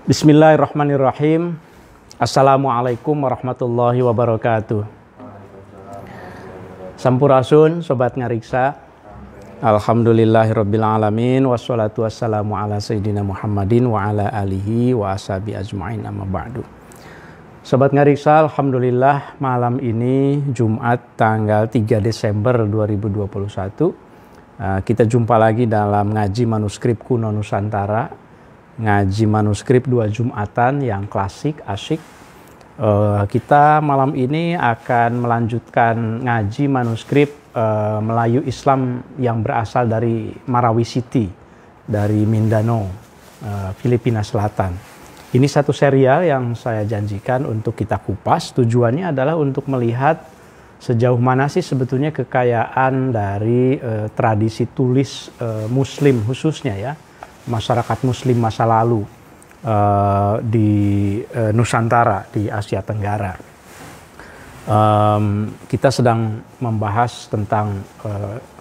Bismillahirrahmanirrahim. Assalamualaikum warahmatullahi wabarakatuh. Sampurasun, Sobat Ngariksa. Alhamdulillahirabbil alamin wassalatu wassalamu ala sayyidina Muhammadin wa ala alihi wa ashabi ajmain amma ba'du. Sobat Ngariksa, alhamdulillah malam ini Jumat tanggal 3 Desember 2021 kita jumpa lagi dalam ngaji manuskrip kuno Nusantara, ngaji manuskrip 2 Jumatan yang klasik, asyik. Kita malam ini akan melanjutkan ngaji manuskrip Melayu Islam yang berasal dari Marawi City, dari Mindanao, Filipina Selatan. Ini satu serial yang saya janjikan untuk kita kupas. Tujuannya adalah untuk melihat sejauh mana sih sebetulnya kekayaan dari tradisi tulis Muslim khususnya ya, masyarakat Muslim masa lalu di Nusantara, di Asia Tenggara. Kita sedang membahas tentang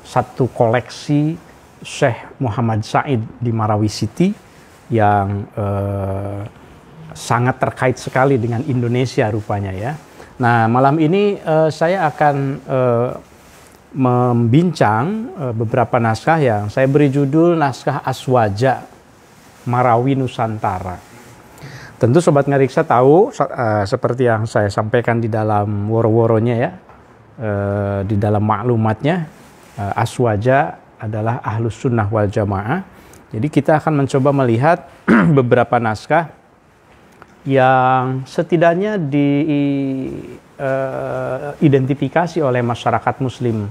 satu koleksi Syekh Muhammad Said di Marawi City yang sangat terkait sekali dengan Indonesia rupanya ya. Nah, malam ini saya akan membincang beberapa naskah yang saya beri judul Naskah Aswaja Marawi Nusantara. Tentu Sobat Ngariksa tahu seperti yang saya sampaikan di dalam woro-woronya ya, di dalam maklumatnya, Aswaja adalah Ahlus Sunnah wal Jamaah. Jadi kita akan mencoba melihat beberapa naskah yang setidaknya diidentifikasi oleh masyarakat Muslim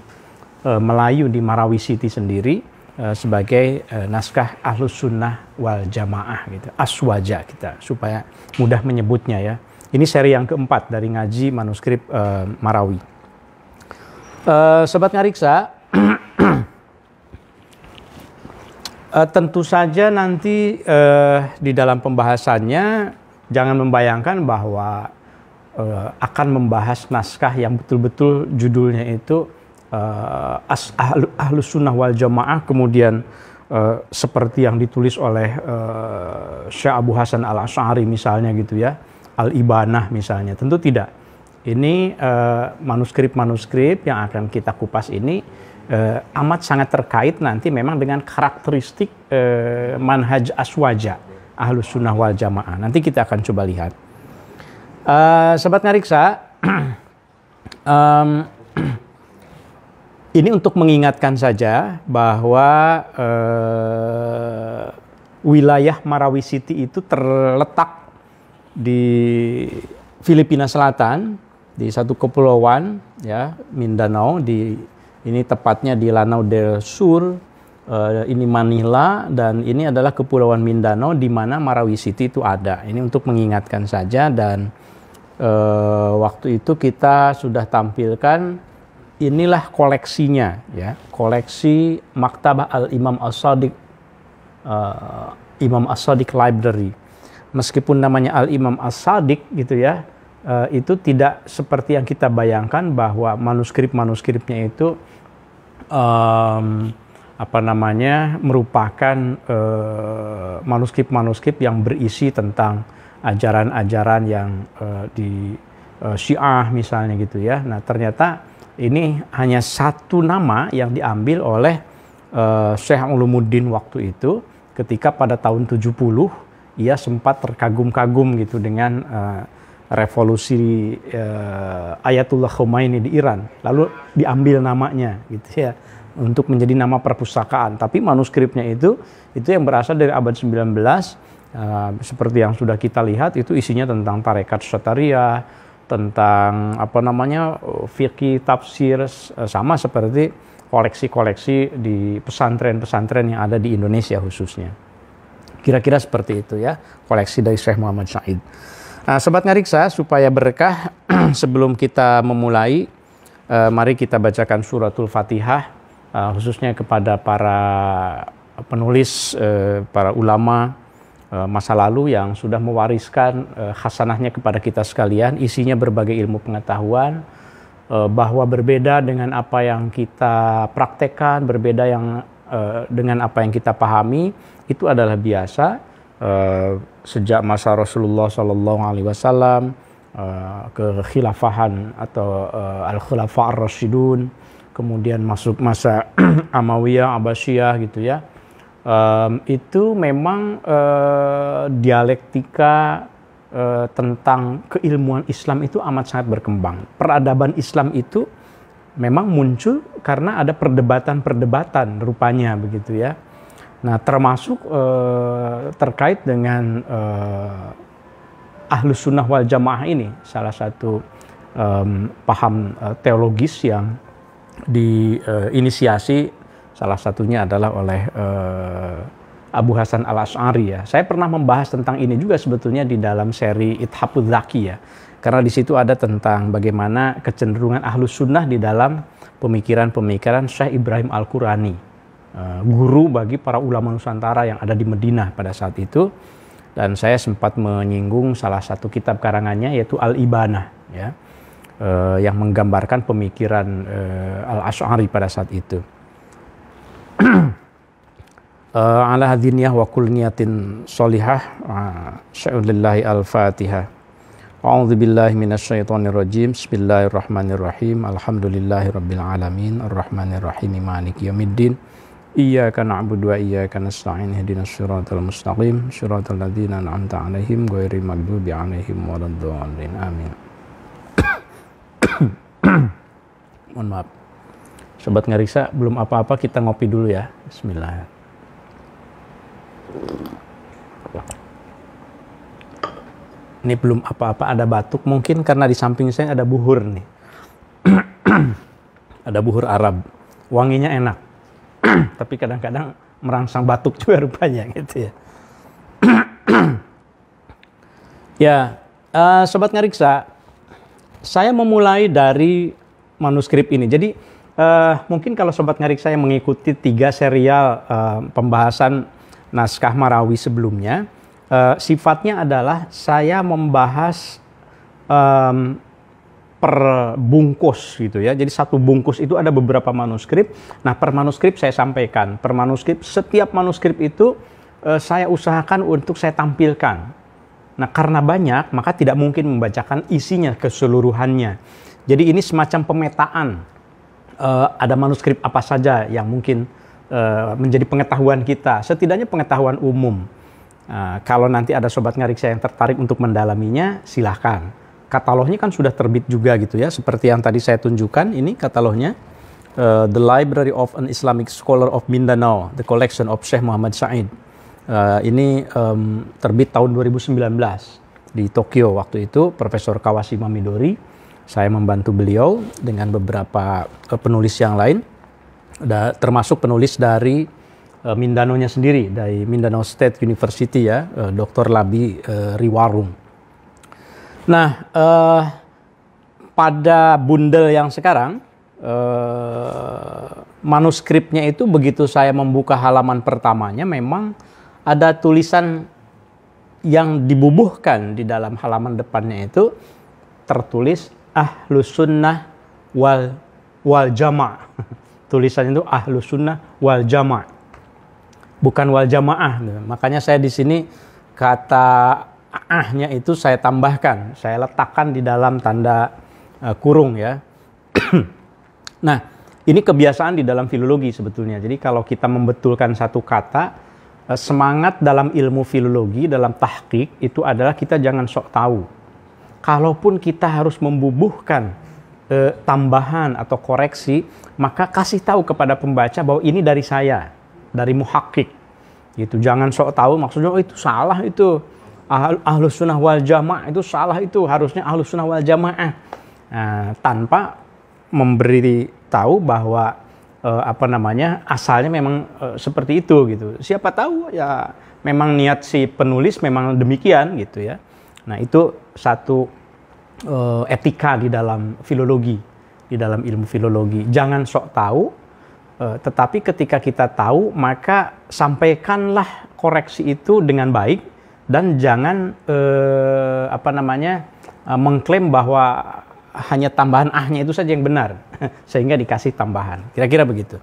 Melayu di Marawi City sendiri sebagai naskah Ahlus Sunnah wal Jamaah gitu, Aswaja kita supaya mudah menyebutnya ya. Ini seri yang keempat dari ngaji manuskrip Marawi. Sobat Ngariksa, tentu saja nanti di dalam pembahasannya jangan membayangkan bahwa akan membahas naskah yang betul-betul judulnya itu Ahlus Sunnah wal Jamaah, kemudian seperti yang ditulis oleh Syekh Abu Hasan Al-Asy'ari misalnya gitu ya, Al-Ibanah misalnya. Tentu tidak. Ini manuskrip-manuskrip yang akan kita kupas ini amat sangat terkait nanti memang dengan karakteristik manhaj Aswaja Ahlus Sunnah wal Jamaah. Nanti kita akan coba lihat. Sobat Ngariksa, ini untuk mengingatkan saja bahwa wilayah Marawi City itu terletak di Filipina Selatan, di satu kepulauan ya, Mindanao, ini tepatnya di Lanao del Sur. Ini Manila, dan ini adalah kepulauan Mindanao di mana Marawi City itu ada. Ini untuk mengingatkan saja, dan waktu itu kita sudah tampilkan inilah koleksinya ya, koleksi Maktabah Al-Imam As-Shadiq, Imam As-Shadiq Library. Meskipun namanya Al-Imam As-Shadiq gitu ya, itu tidak seperti yang kita bayangkan bahwa manuskrip-manuskripnya itu merupakan manuskrip-manuskrip yang berisi tentang ajaran-ajaran yang di Syiah misalnya gitu ya. Nah, ternyata ini hanya satu nama yang diambil oleh Syekh Ulumuddin waktu itu, ketika pada tahun 70 ia sempat terkagum-kagum gitu dengan revolusi Ayatullah Khomeini di Iran. Lalu diambil namanya gitu ya, untuk menjadi nama perpustakaan. Tapi manuskripnya itu yang berasal dari abad 19, seperti yang sudah kita lihat, itu isinya tentang tarekat Syatariah, tentang fikih, tafsir, sama seperti koleksi-koleksi di pesantren-pesantren yang ada di Indonesia khususnya. Kira-kira seperti itu ya, koleksi dari Syekh Muhammad Said. Nah, Sobat Ngariksa, supaya berkah sebelum kita memulai, mari kita bacakan suratul Fatihah, khususnya kepada para penulis, para ulama masa lalu yang sudah mewariskan khasanahnya kepada kita sekalian. Isinya berbagai ilmu pengetahuan, bahwa berbeda dengan apa yang kita praktekkan, berbeda dengan apa yang kita pahami, itu adalah biasa. sejak masa Rasulullah Shallallahu Alaihi Wasallam, kekhilafahan atau al-khulafa ar-rasyidun, kemudian masuk masa Amawiyah, Abbasiyah gitu ya. Itu memang dialektika tentang keilmuan Islam itu amat sangat berkembang. Peradaban Islam itu memang muncul karena ada perdebatan-perdebatan rupanya begitu ya. Nah, termasuk terkait dengan Ahlus Sunnah wal Jamaah ini, salah satu paham teologis yang diinisiasi salah satunya adalah oleh Abu Hasan al-Asy'ari ya. Saya pernah membahas tentang ini juga sebetulnya di dalam seri Ithafudz Dzaki ya. Karena di situ ada tentang bagaimana kecenderungan Ahlus Sunnah di dalam pemikiran-pemikiran Syekh Ibrahim Al-Qurani, guru bagi para ulama Nusantara yang ada di Madinah pada saat itu. Dan saya sempat menyinggung salah satu kitab karangannya yaitu Al-Ibanah ya, yang menggambarkan pemikiran Al-Asy'ari pada saat itu. Ala hadiniyah wa kul niyatin sholihah. Sya'ulillahi al-Fatihah. A'udzu billahi minasyaitonir rajim. Bismillahirrahmanirrahim. Alhamdulillahi rabbil alamin. Arrahmanir rahim. Maliki yaumiddin. Iyyaka na'budu wa iyyaka nasta'in. Ihdinas siratal mustaqim. Siratal ladzina an'amta 'alaihim ghairil maghdubi 'alaihim waladdallin. Amin. Mohon maaf. Sobat Ngariksa, belum apa-apa kita ngopi dulu ya. Bismillah. Ini belum apa-apa, ada batuk mungkin karena di samping saya ada buhur nih. Ada buhur Arab. Wanginya enak. Tapi kadang-kadang merangsang batuk juga rupanya gitu ya. Ya, Sobat Ngariksa, saya memulai dari manuskrip ini. Jadi mungkin kalau Sobat Ngariksa yang mengikuti 3 serial pembahasan naskah Marawi sebelumnya, sifatnya adalah saya membahas per bungkus gitu ya. Jadi satu bungkus itu ada beberapa manuskrip. Nah, per manuskrip saya sampaikan. Per manuskrip, setiap manuskrip itu saya usahakan untuk saya tampilkan. Nah, karena banyak, maka tidak mungkin membacakan isinya keseluruhannya. Jadi ini semacam pemetaan. Ada manuskrip apa saja yang mungkin menjadi pengetahuan kita. Setidaknya pengetahuan umum. Kalau nanti ada Sobat Ngariksa yang tertarik untuk mendalaminya, silahkan. Katalognya kan sudah terbit juga gitu ya, seperti yang tadi saya tunjukkan. Ini katalognya, The Library of an Islamic Scholar of Mindanao, The Collection of Syekh Muhammad Said. Ini terbit tahun 2019 di Tokyo. Waktu itu Profesor Kawashima Midori, saya membantu beliau dengan beberapa penulis yang lain, termasuk penulis dari Mindanao-nya sendiri, dari Mindanao State University ya, Dr. Labi Riwarung. Nah, pada bundel yang sekarang, manuskripnya itu begitu saya membuka halaman pertamanya, memang ada tulisan yang dibubuhkan di dalam halaman depannya itu tertulis Ahlus Sunnah wal Jamaah. Tulisannya itu Ahlus Sunnah wal Jamaah, bukan wal Jamaah. Makanya saya di sini kata ahnya itu saya tambahkan, saya letakkan di dalam tanda kurung ya. Nah, ini kebiasaan di dalam filologi sebetulnya. Jadi kalau kita membetulkan satu kata, semangat dalam ilmu filologi, dalam tahqiq itu adalah kita jangan sok tahu. Kalaupun kita harus membubuhkan tambahan atau koreksi, maka kasih tahu kepada pembaca bahwa ini dari saya, dari muhakkik. Gitu. Jangan sok tahu, maksudnya oh itu salah itu. Ahlus Sunnah wal Jamaah itu salah, itu harusnya Ahlus Sunnah wal Jamaah. Nah, tanpa memberi tahu bahwa asalnya memang seperti itu gitu. Siapa tahu ya memang niat si penulis memang demikian gitu ya. Nah, itu satu etika di dalam filologi, di dalam ilmu filologi. Jangan sok tahu, tetapi ketika kita tahu maka sampaikanlah koreksi itu dengan baik. Dan jangan mengklaim bahwa hanya tambahan ahnya itu saja yang benar, sehingga dikasih tambahan. Kira-kira begitu.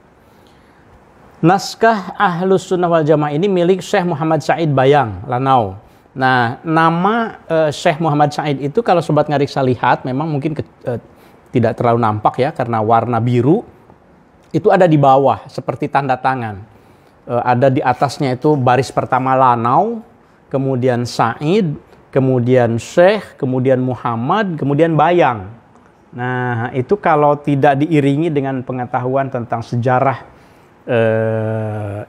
Naskah Ahlus Sunnah wal Jamaah ini milik Syekh Muhammad Said Bayang, Lanau. Nah, nama Syekh Muhammad Said itu kalau Sobat Ngariksa lihat memang mungkin tidak terlalu nampak ya karena warna biru. Itu ada di bawah seperti tanda tangan. Ada di atasnya itu baris pertama Lanau, kemudian Said, kemudian Syekh, kemudian Muhammad, kemudian Bayang. Nah, itu kalau tidak diiringi dengan pengetahuan tentang sejarah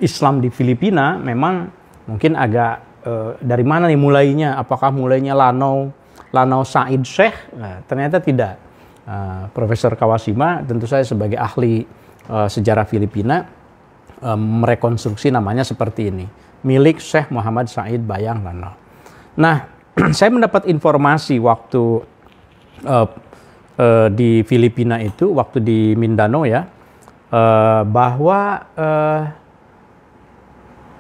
Islam di Filipina, memang mungkin agak dari mana nih mulainya? Apakah mulainya Lanau Said Syekh? Nah, ternyata tidak. Profesor Kawashima tentu saya sebagai ahli sejarah Filipina merekonstruksi namanya seperti ini. Milik Syekh Muhammad Said Bayang Lanau. Nah, saya mendapat informasi waktu di Filipina itu, waktu di Mindanao ya, bahwa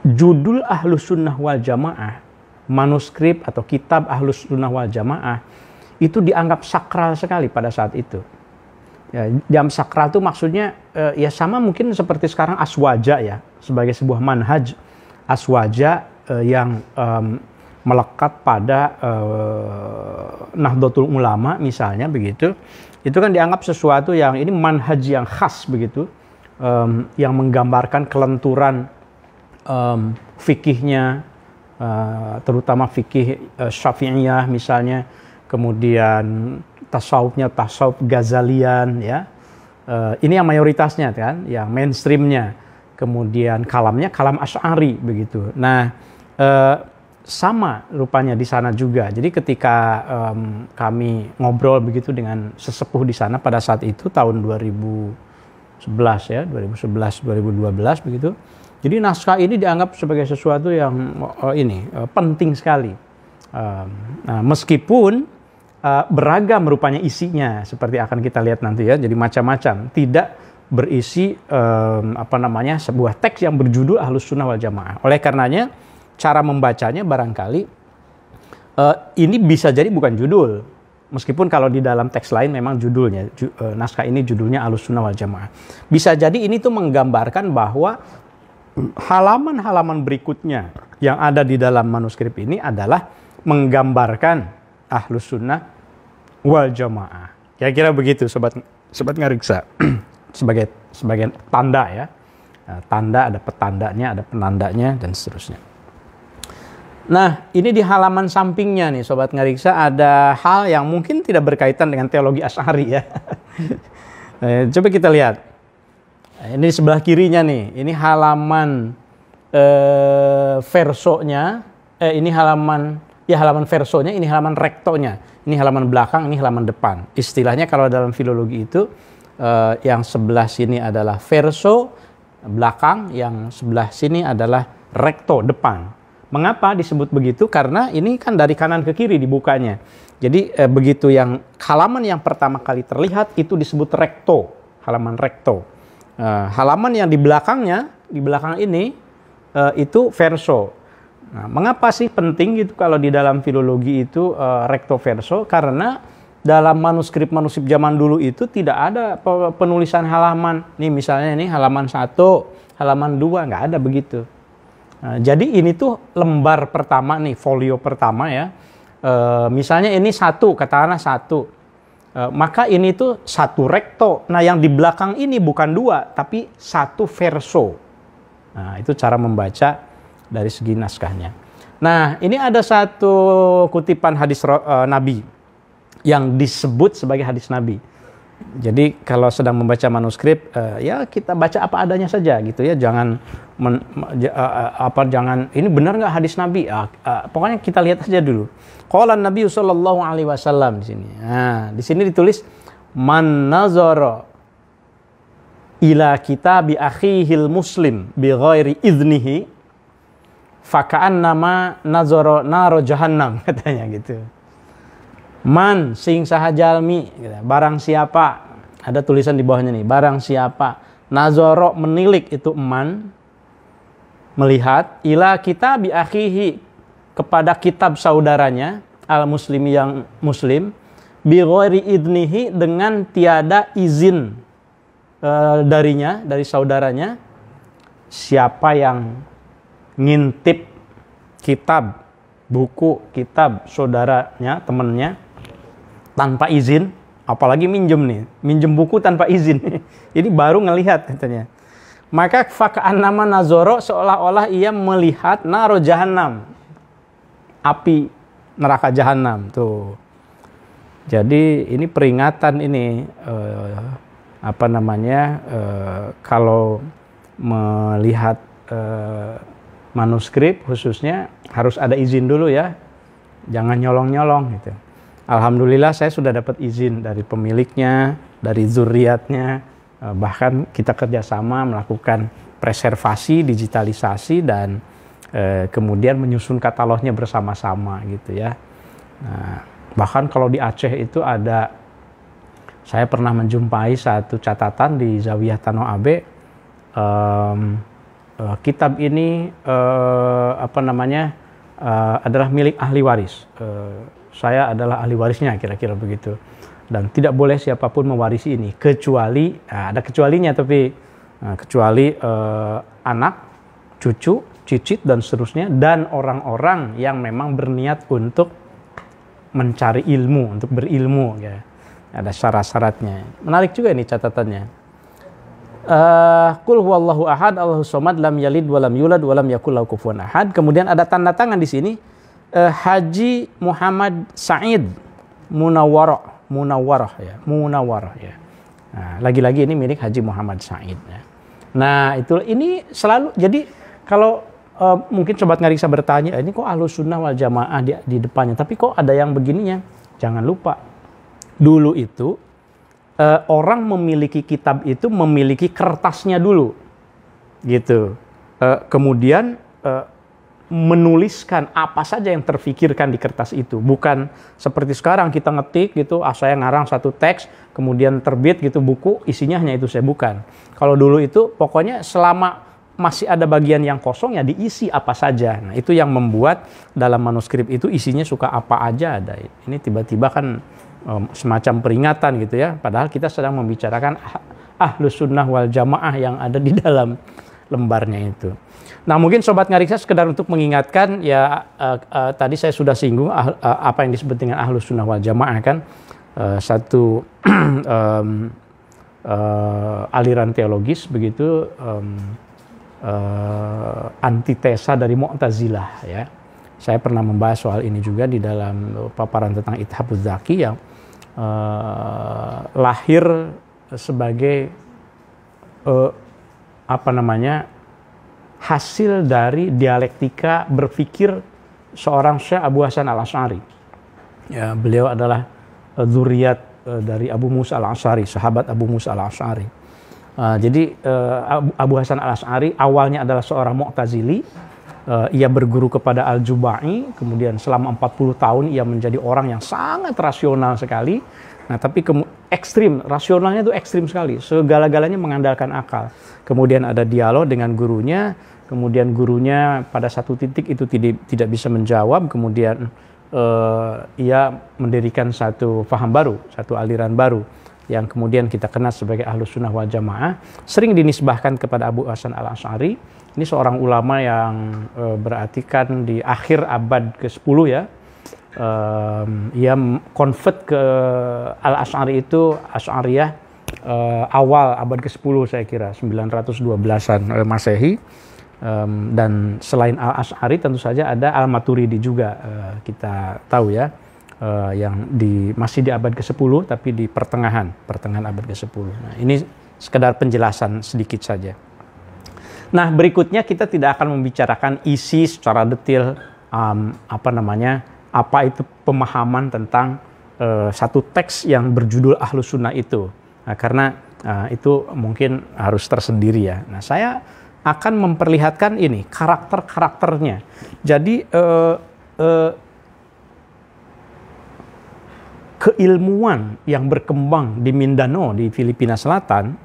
judul Ahlus Sunnah wal Jamaah, manuskrip atau kitab Ahlus Sunnah wal Jamaah itu dianggap sakral sekali pada saat itu. Ya, jam sakral itu maksudnya ya sama mungkin seperti sekarang aswaja ya, sebagai sebuah manhaj aswaja yang melekat pada Nahdlatul Ulama misalnya begitu. Itu kan dianggap sesuatu yang ini manhaj yang khas begitu, yang menggambarkan kelenturan fikihnya, terutama fikih Syafi'iyah misalnya, kemudian tasawufnya tasawuf Ghazalian ya. Ini yang mayoritasnya kan, yang mainstreamnya. Kemudian kalamnya kalam Asy'ari begitu. Nah, sama rupanya di sana juga. Jadi ketika kami ngobrol begitu dengan sesepuh di sana pada saat itu tahun 2011 ya, 2011 2012 begitu. Jadi naskah ini dianggap sebagai sesuatu yang penting sekali. Nah, meskipun beragam rupanya isinya seperti akan kita lihat nanti ya. Jadi macam-macam, tidak berisi sebuah teks yang berjudul Ahlus Sunnah wal Jamaah. Oleh karenanya cara membacanya barangkali ini bisa jadi bukan judul. Meskipun kalau di dalam teks lain memang judulnya, naskah ini judulnya Ahlus Sunnah wal Jamaah. Bisa jadi ini tuh menggambarkan bahwa halaman-halaman berikutnya yang ada di dalam manuskrip ini adalah menggambarkan Ahlus Sunnah wal Jamaah. Kira-kira begitu sobat ngariksa. sebagai tanda ya. Tanda, ada petandanya, ada penandanya dan seterusnya. Nah, ini di halaman sampingnya nih sobat ngariksa ada hal yang mungkin tidak berkaitan dengan teologi Asy'ari ya. Coba kita lihat. Ini sebelah kirinya nih. Ini halaman versonya. Ini halaman versonya, ini halaman rektonya. Ini halaman belakang, ini halaman depan. Istilahnya kalau dalam filologi itu yang sebelah sini adalah verso belakang, yang sebelah sini adalah rekto depan. Mengapa disebut begitu? Karena ini kan dari kanan ke kiri dibukanya. Jadi begitu yang halaman yang pertama kali terlihat itu disebut rekto, halaman rekto. Halaman yang di belakangnya, di belakang ini itu verso. Nah, mengapa sih penting gitu kalau di dalam filologi itu recto verso? Karena dalam manuskrip zaman dulu itu tidak ada penulisan halaman. Nih misalnya ini halaman 1, halaman 2, nggak ada begitu. Nah, jadi ini tuh lembar pertama nih, folio pertama ya. Misalnya ini 1, katakanlah 1. Maka ini tuh 1 recto. Nah yang di belakang ini bukan 2, tapi 1 verso. Nah itu cara membaca dari segi naskahnya. Nah ini ada satu kutipan hadis Nabi yang disebut sebagai hadis Nabi. Jadi kalau sedang membaca manuskrip, ya kita baca apa adanya saja gitu ya. Jangan jangan ini benar nggak hadis Nabi? Pokoknya kita lihat saja dulu. Qala Nabi sallallahu alaihi wasallam di sini. Nah, di sini ditulis man nazara ila kitabi akhihil muslim bi ghairi idnihi faka'annama nazara naro jahannam katanya gitu. Man sing sahajalmi, barang siapa, ada tulisan di bawahnya nih, barang siapa nazoro menilik itu man, melihat ila kitab bi akhihi kepada kitab saudaranya al muslimi yang muslim bi ghairi idnihi dengan tiada izin darinya, dari saudaranya, siapa yang ngintip kitab, buku, kitab saudaranya, temennya tanpa izin, apalagi minjem buku tanpa izin. Jadi baru ngelihat katanya. Maka faka'annama nazoro, seolah-olah ia melihat naro jahannam, api neraka jahanam tuh. Jadi ini peringatan ini kalau melihat manuskrip khususnya harus ada izin dulu ya, jangan nyolong-nyolong gitu. Alhamdulillah saya sudah dapat izin dari pemiliknya, dari zuriatnya, bahkan kita kerjasama melakukan preservasi, digitalisasi, dan kemudian menyusun katalognya bersama-sama gitu ya. Nah, bahkan kalau di Aceh itu saya pernah menjumpai satu catatan di Zawiyah Tano Abe, kitab ini adalah milik ahli waris. Saya adalah ahli warisnya, kira-kira begitu. Dan tidak boleh siapapun mewarisi ini kecuali ada kecualinya, tapi kecuali anak, cucu, cicit dan seterusnya, dan orang-orang yang memang berniat untuk mencari ilmu, untuk berilmu ya. Ada syarat-syaratnya. Menarik juga ini catatannya. Qul huwallahu ahad, Allahus samad, lam yalid walam yulad walam yakul lahu kufuwan ahad. Kemudian ada tanda tangan di sini, Haji Muhammad Said Munawwarah ya. Nah, lagi-lagi ini milik Haji Muhammad Said ya. Nah, ini selalu, jadi kalau mungkin Sobat Ngariksa bertanya, ini kok Ahlus Sunnah wal Jamaah di depannya, tapi kok ada yang begininya? Jangan lupa, dulu itu orang memiliki kitab itu memiliki kertasnya dulu, gitu. Kemudian menuliskan apa saja yang terfikirkan di kertas itu, bukan seperti sekarang kita ngetik gitu, saya ngarang satu teks, kemudian terbit gitu buku, isinya hanya itu saya, bukan. Kalau dulu itu pokoknya selama masih ada bagian yang kosong ya diisi apa saja. Nah, itu yang membuat dalam manuskrip itu isinya suka apa aja ada. Ini tiba-tiba kan semacam peringatan gitu ya. Padahal kita sedang membicarakan Ahlus Sunnah wal Jamaah yang ada di dalam lembarnya itu. Nah, mungkin Sobat Ngariksa sekedar untuk mengingatkan ya, tadi saya sudah singgung apa yang disebut dengan Ahlus Sunnah wal Jamaah kan. Satu aliran teologis begitu, antitesa dari Mu'tazilah ya. Saya pernah membahas soal ini juga di dalam paparan tentang Ithafuz Zaki yang lahir sebagai hasil dari dialektika berpikir seorang Syekh Abu Hasan Al-Asy'ari. Ya, beliau adalah zuriat dari Abu Musa Al-Asy'ari, sahabat Abu Musa Al-Asy'ari. Jadi Abu Hasan Al-Asy'ari awalnya adalah seorang Mu'tazili. Ia berguru kepada Al-Jubai, kemudian selama 40 tahun ia menjadi orang yang sangat rasional sekali. Nah, tapi ekstrim, rasionalnya itu ekstrim sekali. Segala-galanya mengandalkan akal. Kemudian ada dialog dengan gurunya, kemudian gurunya pada satu titik itu tidak bisa menjawab, kemudian ia mendirikan satu faham baru, satu aliran baru, yang kemudian kita kenal sebagai Ahlus Sunnah wal Jamaah, sering dinisbahkan kepada Abu Hasan Al-Asy'ari. Ini seorang ulama yang berarti kan di akhir abad ke-10 ya. Ia convert ke Al-Asy'ari itu, Asy'ariyah awal abad ke-10 saya kira, 912-an Masehi. Dan selain Al-Asy'ari tentu saja ada Al-Maturidi juga, kita tahu ya. Yang masih di abad ke-10 tapi di pertengahan abad ke-10. Nah, ini sekedar penjelasan sedikit saja. Nah, berikutnya kita tidak akan membicarakan isi secara detail apa itu pemahaman tentang satu teks yang berjudul Ahlus Sunnah itu. Nah, karena itu mungkin harus tersendiri ya. Nah, saya akan memperlihatkan ini karakter-karakternya. Jadi keilmuan yang berkembang di Mindanao, di Filipina Selatan,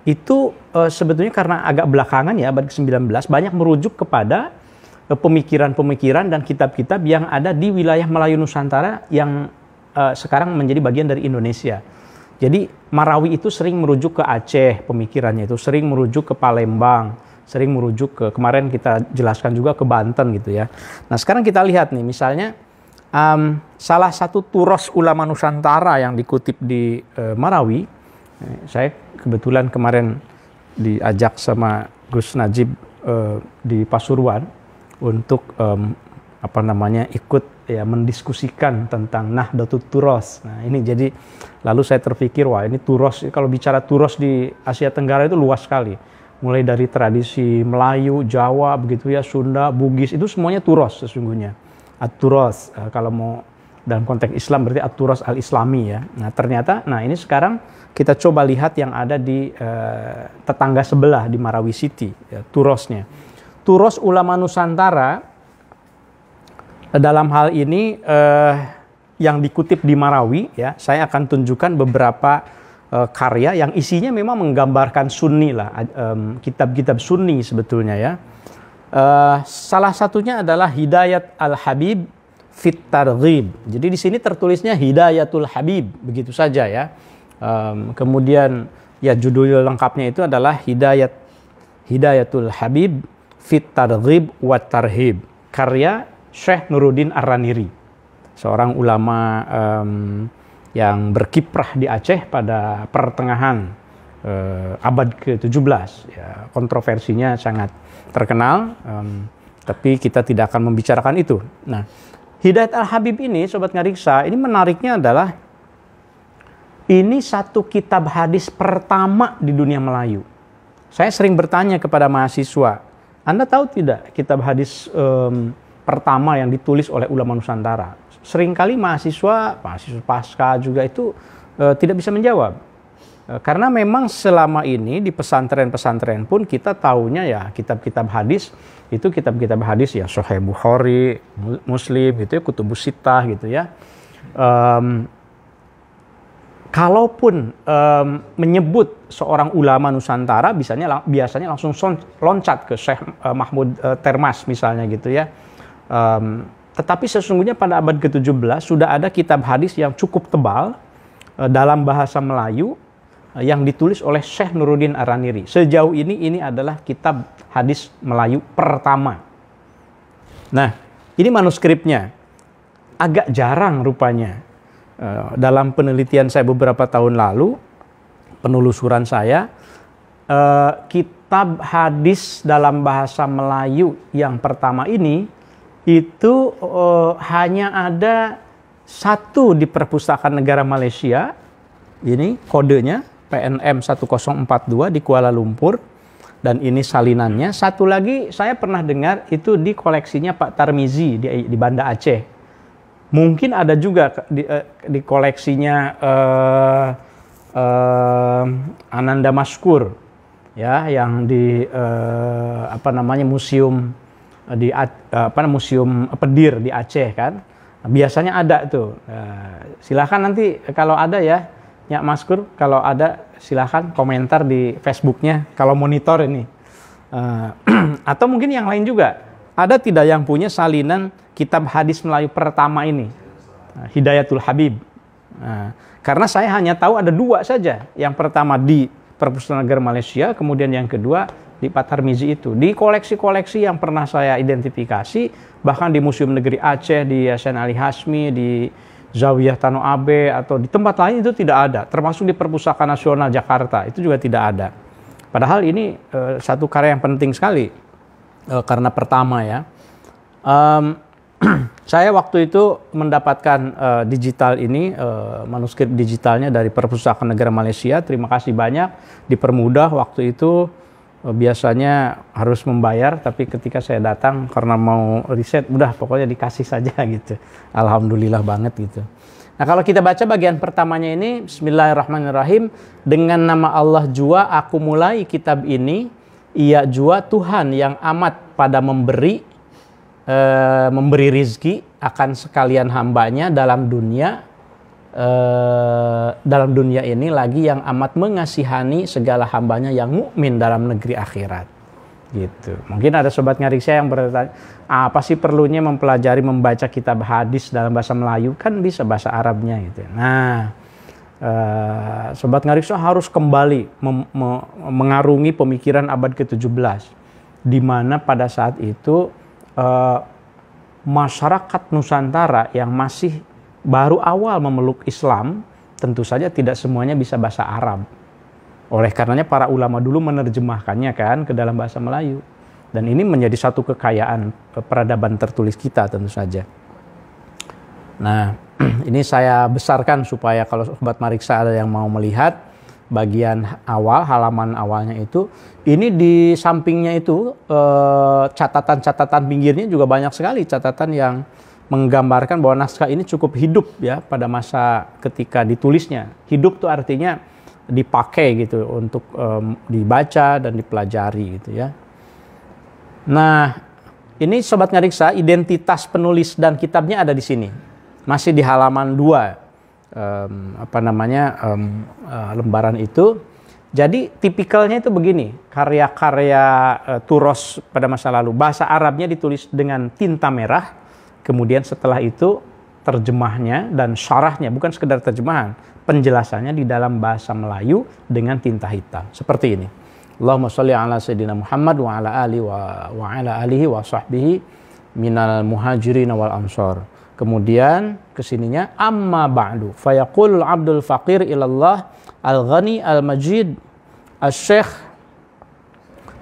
itu sebetulnya karena agak belakangan ya, abad ke-19, banyak merujuk kepada pemikiran-pemikiran dan kitab-kitab yang ada di wilayah Melayu Nusantara yang sekarang menjadi bagian dari Indonesia. Jadi Marawi itu sering merujuk ke Aceh, pemikirannya itu sering merujuk ke Palembang, sering merujuk ke, kemarin kita jelaskan juga ke Banten gitu ya. Nah sekarang kita lihat nih misalnya salah satu turos ulama Nusantara yang dikutip di Marawi, saya kebetulan kemarin diajak sama Gus Najib di Pasuruan untuk ikut ya mendiskusikan tentang Nahdlatul Turos. Nah ini jadi lalu saya terpikir wah ini turos, kalau bicara turos di Asia Tenggara itu luas sekali. Mulai dari tradisi Melayu, Jawa, begitu ya, Sunda, Bugis, itu semuanya turos sesungguhnya. At-Turos, kalau mau dalam konteks Islam berarti At-Turos al-Islami ya. Nah ternyata, ini sekarang kita coba lihat yang ada di tetangga sebelah di Marawi City, ya, turosnya. Turos ulama Nusantara dalam hal ini yang dikutip di Marawi, ya, saya akan tunjukkan beberapa karya yang isinya memang menggambarkan Sunni lah, kitab-kitab Sunni sebetulnya ya. Salah satunya adalah Hidayat Al-Habib Fit Targhib. Jadi di sini tertulisnya Hidayatul Habib, begitu saja ya. Kemudian ya judul lengkapnya itu adalah Hidayatul Habib Fit Targhib wa Tarhib, karya Syekh Nuruddin Ar-Raniri, seorang ulama yang berkiprah di Aceh pada pertengahan abad ke-17. Ya, kontroversinya sangat terkenal, tapi kita tidak akan membicarakan itu. Nah, Hidayat Al-Habib ini, Sobat Ngariksa, ini menariknya adalah ini satu kitab hadis pertama di dunia Melayu. Saya sering bertanya kepada mahasiswa, Anda tahu tidak kitab hadis pertama yang ditulis oleh ulama Nusantara? Seringkali mahasiswa pasca juga itu tidak bisa menjawab. Karena memang selama ini di pesantren-pesantren pun kita tahunya ya kitab-kitab hadis itu kitab-kitab hadis ya Sahih Bukhari, Muslim gitu ya, Kutubus Sittah gitu ya. Kalaupun menyebut seorang ulama Nusantara biasanya langsung loncat ke Syekh Mahmud Termas misalnya gitu ya. Tetapi sesungguhnya pada abad ke-17 sudah ada kitab hadis yang cukup tebal dalam bahasa Melayu yang ditulis oleh Syekh Nuruddin Ar-Raniri. Sejauh ini adalah kitab hadis Melayu pertama. Nah, ini manuskripnya. Agak jarang rupanya. Dalam penelitian saya beberapa tahun lalu, penelusuran saya, kitab hadis dalam bahasa Melayu yang pertama ini, itu hanya ada satu di Perpustakaan Negara Malaysia. Ini kodenya PNM 1042 di Kuala Lumpur, dan ini salinannya. Satu lagi saya pernah dengar itu di koleksinya Pak Tarmizi di Banda Aceh. Mungkin ada juga di koleksinya Ananda Maskur ya, yang di museum Museum Pedir di Aceh kan. Biasanya ada tuh. Silahkan nanti kalau ada ya Nyak Maskur, kalau ada silahkan komentar di Facebooknya kalau monitor ini. Atau mungkin yang lain juga. Ada tidak yang punya salinan kitab hadis Melayu pertama ini? Hidayatul Habib. Karena saya hanya tahu ada dua saja. Yang pertama di Perpustakaan Negara Malaysia, kemudian yang kedua di Pak Tarmizi itu. Di koleksi-koleksi yang pernah saya identifikasi, bahkan di Museum Negeri Aceh, di Yayasan Ali Hasmi, di Zawiyah Tano Abe, atau di tempat lain itu tidak ada. Termasuk di Perpustakaan Nasional Jakarta, itu juga tidak ada. Padahal ini satu karya yang penting sekali. Karena pertama ya. Saya waktu itu mendapatkan digital ini, manuskrip digitalnya dari Perpustakaan Negara Malaysia. Terima kasih banyak, dipermudah waktu itu. Biasanya harus membayar, tapi ketika saya datang karena mau riset, udah pokoknya dikasih saja gitu. Alhamdulillah banget gitu. Nah kalau kita baca bagian pertamanya ini, Bismillahirrahmanirrahim. Dengan nama Allah jua aku mulai kitab ini, ia jua Tuhan yang amat pada memberi rizki akan sekalian hambanya dalam dunia ini lagi yang amat mengasihani segala hambanya yang mukmin dalam negeri akhirat gitu. Mungkin ada sobat Ngariksa yang bertanya, apa sih perlunya mempelajari membaca kitab hadis dalam bahasa Melayu, kan bisa bahasa Arabnya gitu. Nah sobat Ngariksa harus kembali mengarungi pemikiran abad ke-17. di mana pada saat itu masyarakat Nusantara yang masih baru awal memeluk Islam, tentu saja tidak semuanya bisa bahasa Arab. Oleh karenanya para ulama dulu menerjemahkannya kan ke dalam bahasa Melayu. Dan ini menjadi satu kekayaan peradaban tertulis kita tentu saja. Nah, ini saya besarkan supaya kalau Sobat Mariksa ada yang mau melihat bagian awal, halaman awalnya itu, ini di sampingnya itu catatan-catatan pinggirnya juga banyak sekali catatan yang menggambarkan bahwa naskah ini cukup hidup ya pada masa ketika ditulisnya. Hidup tuh artinya dipakai gitu untuk dibaca dan dipelajari gitu ya. Nah, ini Sobat Ngariksa, identitas penulis dan kitabnya ada di sini. Masih di halaman 2 lembaran itu. Jadi tipikalnya itu begini, karya-karya Turos pada masa lalu, bahasa Arabnya ditulis dengan tinta merah, kemudian setelah itu terjemahnya dan syarahnya, bukan sekedar terjemahan, penjelasannya di dalam bahasa Melayu dengan tinta hitam. Seperti ini. Allahumma sholli ala sayyidina Muhammad wa ala alihi wa sahbihi minal muhajirin wal ansor. Kemudian kesininya amma ba'du fayaqulul abdul faqir ilallah al-ghani al-majid al-syekh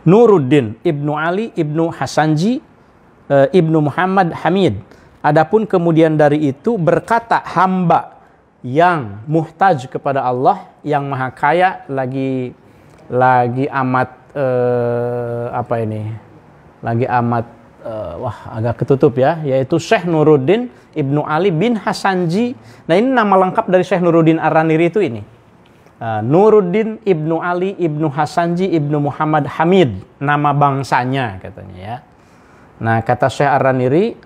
Nuruddin Ibnu Ali Ibnu Hasanji Ibnu Muhammad Hamid. Adapun kemudian dari itu berkata hamba yang muhtaj kepada Allah, yang maha kaya, lagi amat agak ketutup ya, yaitu Syekh Nuruddin Ibnu Ali bin Hasanji. Nah, ini nama lengkap dari Syekh Nuruddin Ar-Raniri itu ini. Nuruddin Ibnu Ali Ibnu Hasanji Ibnu Muhammad Hamid, nama bangsanya katanya ya. Nah, kata Syekh Ar-Raniri,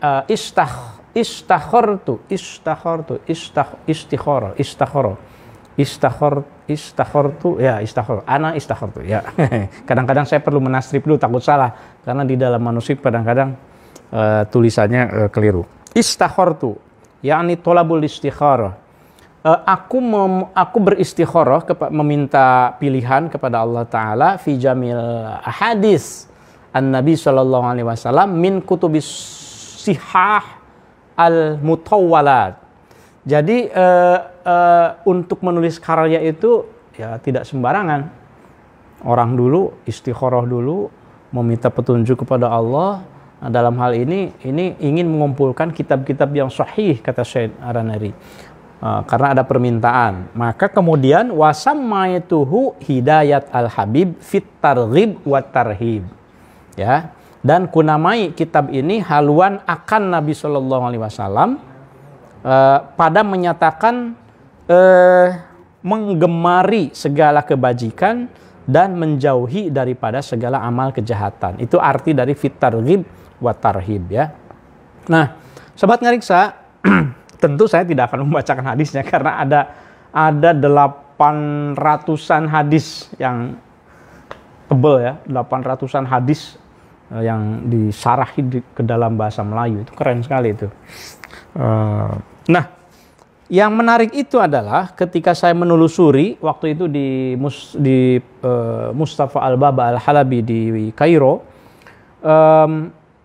istakhartu ya. Kadang-kadang saya perlu menastrip dulu, takut salah karena di dalam manuskrip kadang-kadang tulisannya keliru. Istakhartu yakni tolabul istikharah. Aku beristikharah, meminta pilihan kepada Allah Taala fi jamil hadis an-nabi sallallahu alaihi wasallam min kutubis sihah al-mutawwalat. Jadi untuk menulis karya itu ya tidak sembarangan. Orang dulu istikharah dulu, meminta petunjuk kepada Allah. Nah, dalam hal ini ingin mengumpulkan kitab-kitab yang sahih, kata Syekh Ar-Raniri. Karena ada permintaan. Maka kemudian wasammaituhu hidayat al-habib fit targhib wa tarhib. Ya. Dan kunamai kitab ini haluan akan Nabi sallallahu alaihi wasallam pada menyatakan menggemari segala kebajikan dan menjauhi daripada segala amal kejahatan. Itu arti dari fit targhib wa tarhib ya. Nah, Sobat Ngariksa, tentu saya tidak akan membacakan hadisnya karena ada 800-an hadis yang tebal ya, 800-an hadis yang disarahi ke dalam bahasa Melayu. Itu keren sekali itu. Nah, yang menarik itu adalah ketika saya menelusuri waktu itu di Mustafa Al-Baba Al-Halabi di Kairo.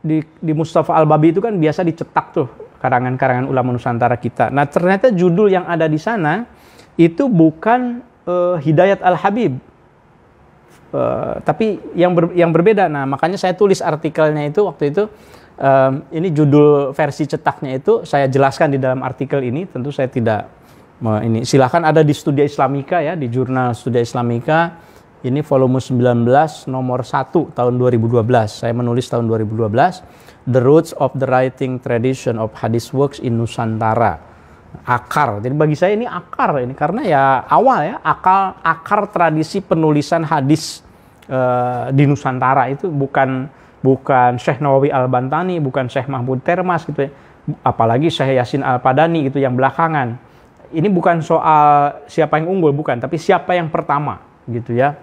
Di Mustafa Al-Babi itu kan biasa dicetak tuh karangan-karangan ulama Nusantara kita. Nah, ternyata judul yang ada di sana itu bukan Hidayat Al-Habib, tapi yang berbeda. Nah, makanya saya tulis artikelnya itu waktu itu. Ini judul versi cetaknya itu saya jelaskan di dalam artikel ini. Tentu saya tidak ini. Silahkan ada di Studia Islamika ya, di jurnal Studia Islamika. Ini volume 19 nomor 1 tahun 2012. Saya menulis tahun 2012. The Roots of the Writing Tradition of Hadith Works in Nusantara. Akar. Jadi bagi saya ini akar ini karena ya awal ya, akar tradisi penulisan hadis di Nusantara itu bukan Syekh Nawawi Al-Bantani, bukan Syekh Mahmud Termas gitu ya. Apalagi Syekh Yasin Al-Padani gitu yang belakangan. Ini bukan soal siapa yang unggul, bukan, tapi siapa yang pertama gitu ya.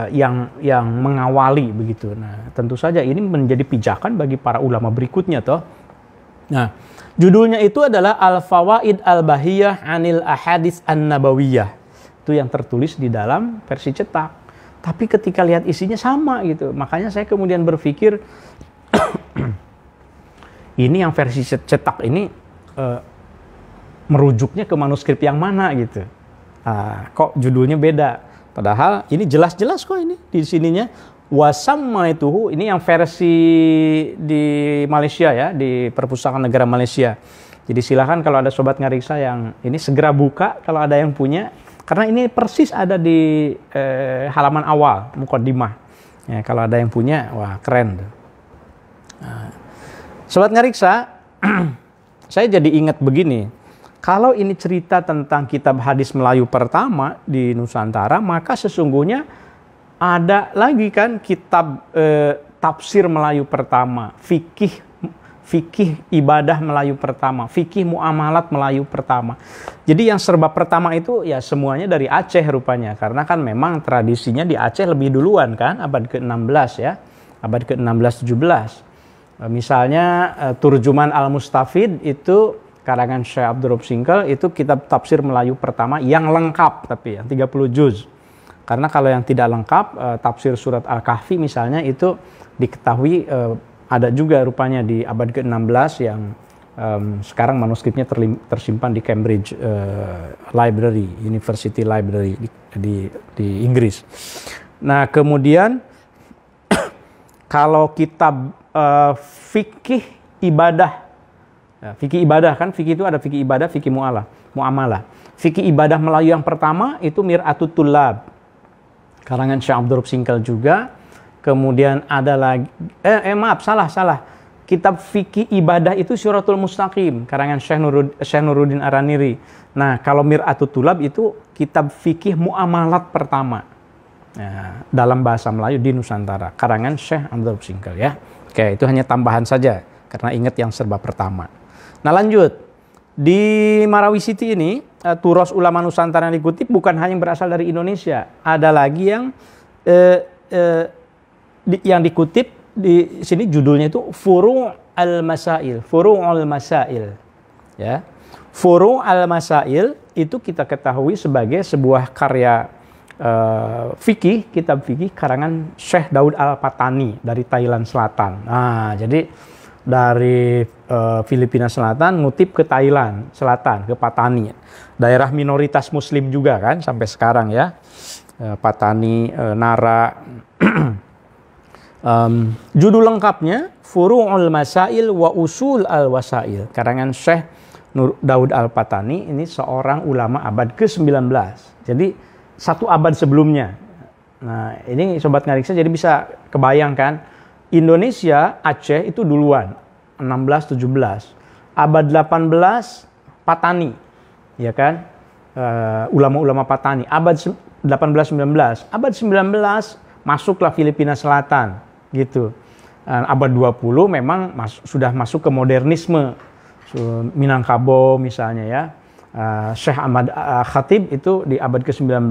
Yang mengawali begitu. Nah, tentu saja ini menjadi pijakan bagi para ulama berikutnya toh. Nah, judulnya itu adalah Al-Fawaid Al-Bahiyah Anil Ahadits An-Nabawiyah. Itu yang tertulis di dalam versi cetak. Tapi ketika lihat isinya sama gitu. Makanya saya kemudian berpikir, ini yang versi cetak ini merujuknya ke manuskrip yang mana gitu. Kok judulnya beda? Padahal ini jelas-jelas kok ini di sininya. Wasammaituhu, ini yang versi di Malaysia ya, di Perpustakaan Negara Malaysia. Jadi silakan kalau ada sobat ngariksa yang ini segera buka kalau ada yang punya. Karena ini persis ada di halaman awal, muqaddimah. Ya, kalau ada yang punya, wah keren. Sobat ngariksa, saya jadi ingat begini. Kalau ini cerita tentang kitab hadis Melayu pertama di Nusantara, maka sesungguhnya ada lagi kan kitab tafsir Melayu pertama, fikih ibadah Melayu pertama, fikih muamalat Melayu pertama. Jadi yang serba pertama itu ya semuanya dari Aceh rupanya. Karena kan memang tradisinya di Aceh lebih duluan kan, abad ke-16 ya. Abad ke-16-17. Misalnya Turjuman Al-Mustafid itu karangan Syekh Abdul Rauf Singkal, itu kitab tafsir Melayu pertama yang lengkap tapi yang 30 juz. Karena kalau yang tidak lengkap, tafsir surat Al-Kahfi misalnya itu diketahui ada juga rupanya di abad ke-16 yang sekarang manuskripnya tersimpan di Cambridge Library, University Library di Inggris. Nah kemudian kalau kitab fikih ibadah, fikih ibadah kan, fikih itu ada fikih ibadah, fikih muamalah. Fikih ibadah Melayu yang pertama itu Mir'atut Tullab, karangan Syekh Abdul Rauf Singkal juga. Kemudian ada lagi, salah. Kitab fikih ibadah itu Syuratul Mustaqim, karangan Syekh Nuruddin Araniri. Nah, kalau Mir'atut Tulab itu kitab fikih muamalat pertama. Nah, dalam bahasa Melayu di Nusantara, karangan Syekh Abdul Rauf Singkal ya. Oke, itu hanya tambahan saja karena ingat yang serba pertama. Nah, lanjut. Di Marawi City ini, turos ulama Nusantara yang dikutip bukan hanya berasal dari Indonesia. Ada lagi yang dikutip di sini judulnya itu Furu' al-Masail, Furu' al-Masail. Ya. Furu' al-Masail itu kita ketahui sebagai sebuah karya fikih, kitab fikih karangan Syekh Daud Al-Patani dari Thailand Selatan. Nah, jadi dari Filipina Selatan ngutip ke Thailand Selatan, ke Patani. Daerah minoritas muslim juga kan sampai sekarang ya. Patani, Nara. Judul lengkapnya Furu'ul Masail wa Usul al-Wasail, karangan Syekh Daud Al-Patani. Ini seorang ulama abad ke-19. Jadi satu abad sebelumnya. Nah, ini sobat ngariksa jadi bisa kebayangkan Indonesia, Aceh itu duluan 16-17. Abad 18 Patani. Ya kan? Ulama-ulama Patani. Abad 18-19. Abad 19 masuklah Filipina Selatan. Gitu. Abad 20 memang sudah masuk ke modernisme. Minangkabau misalnya ya. Syekh Ahmad Khatib itu di abad ke-19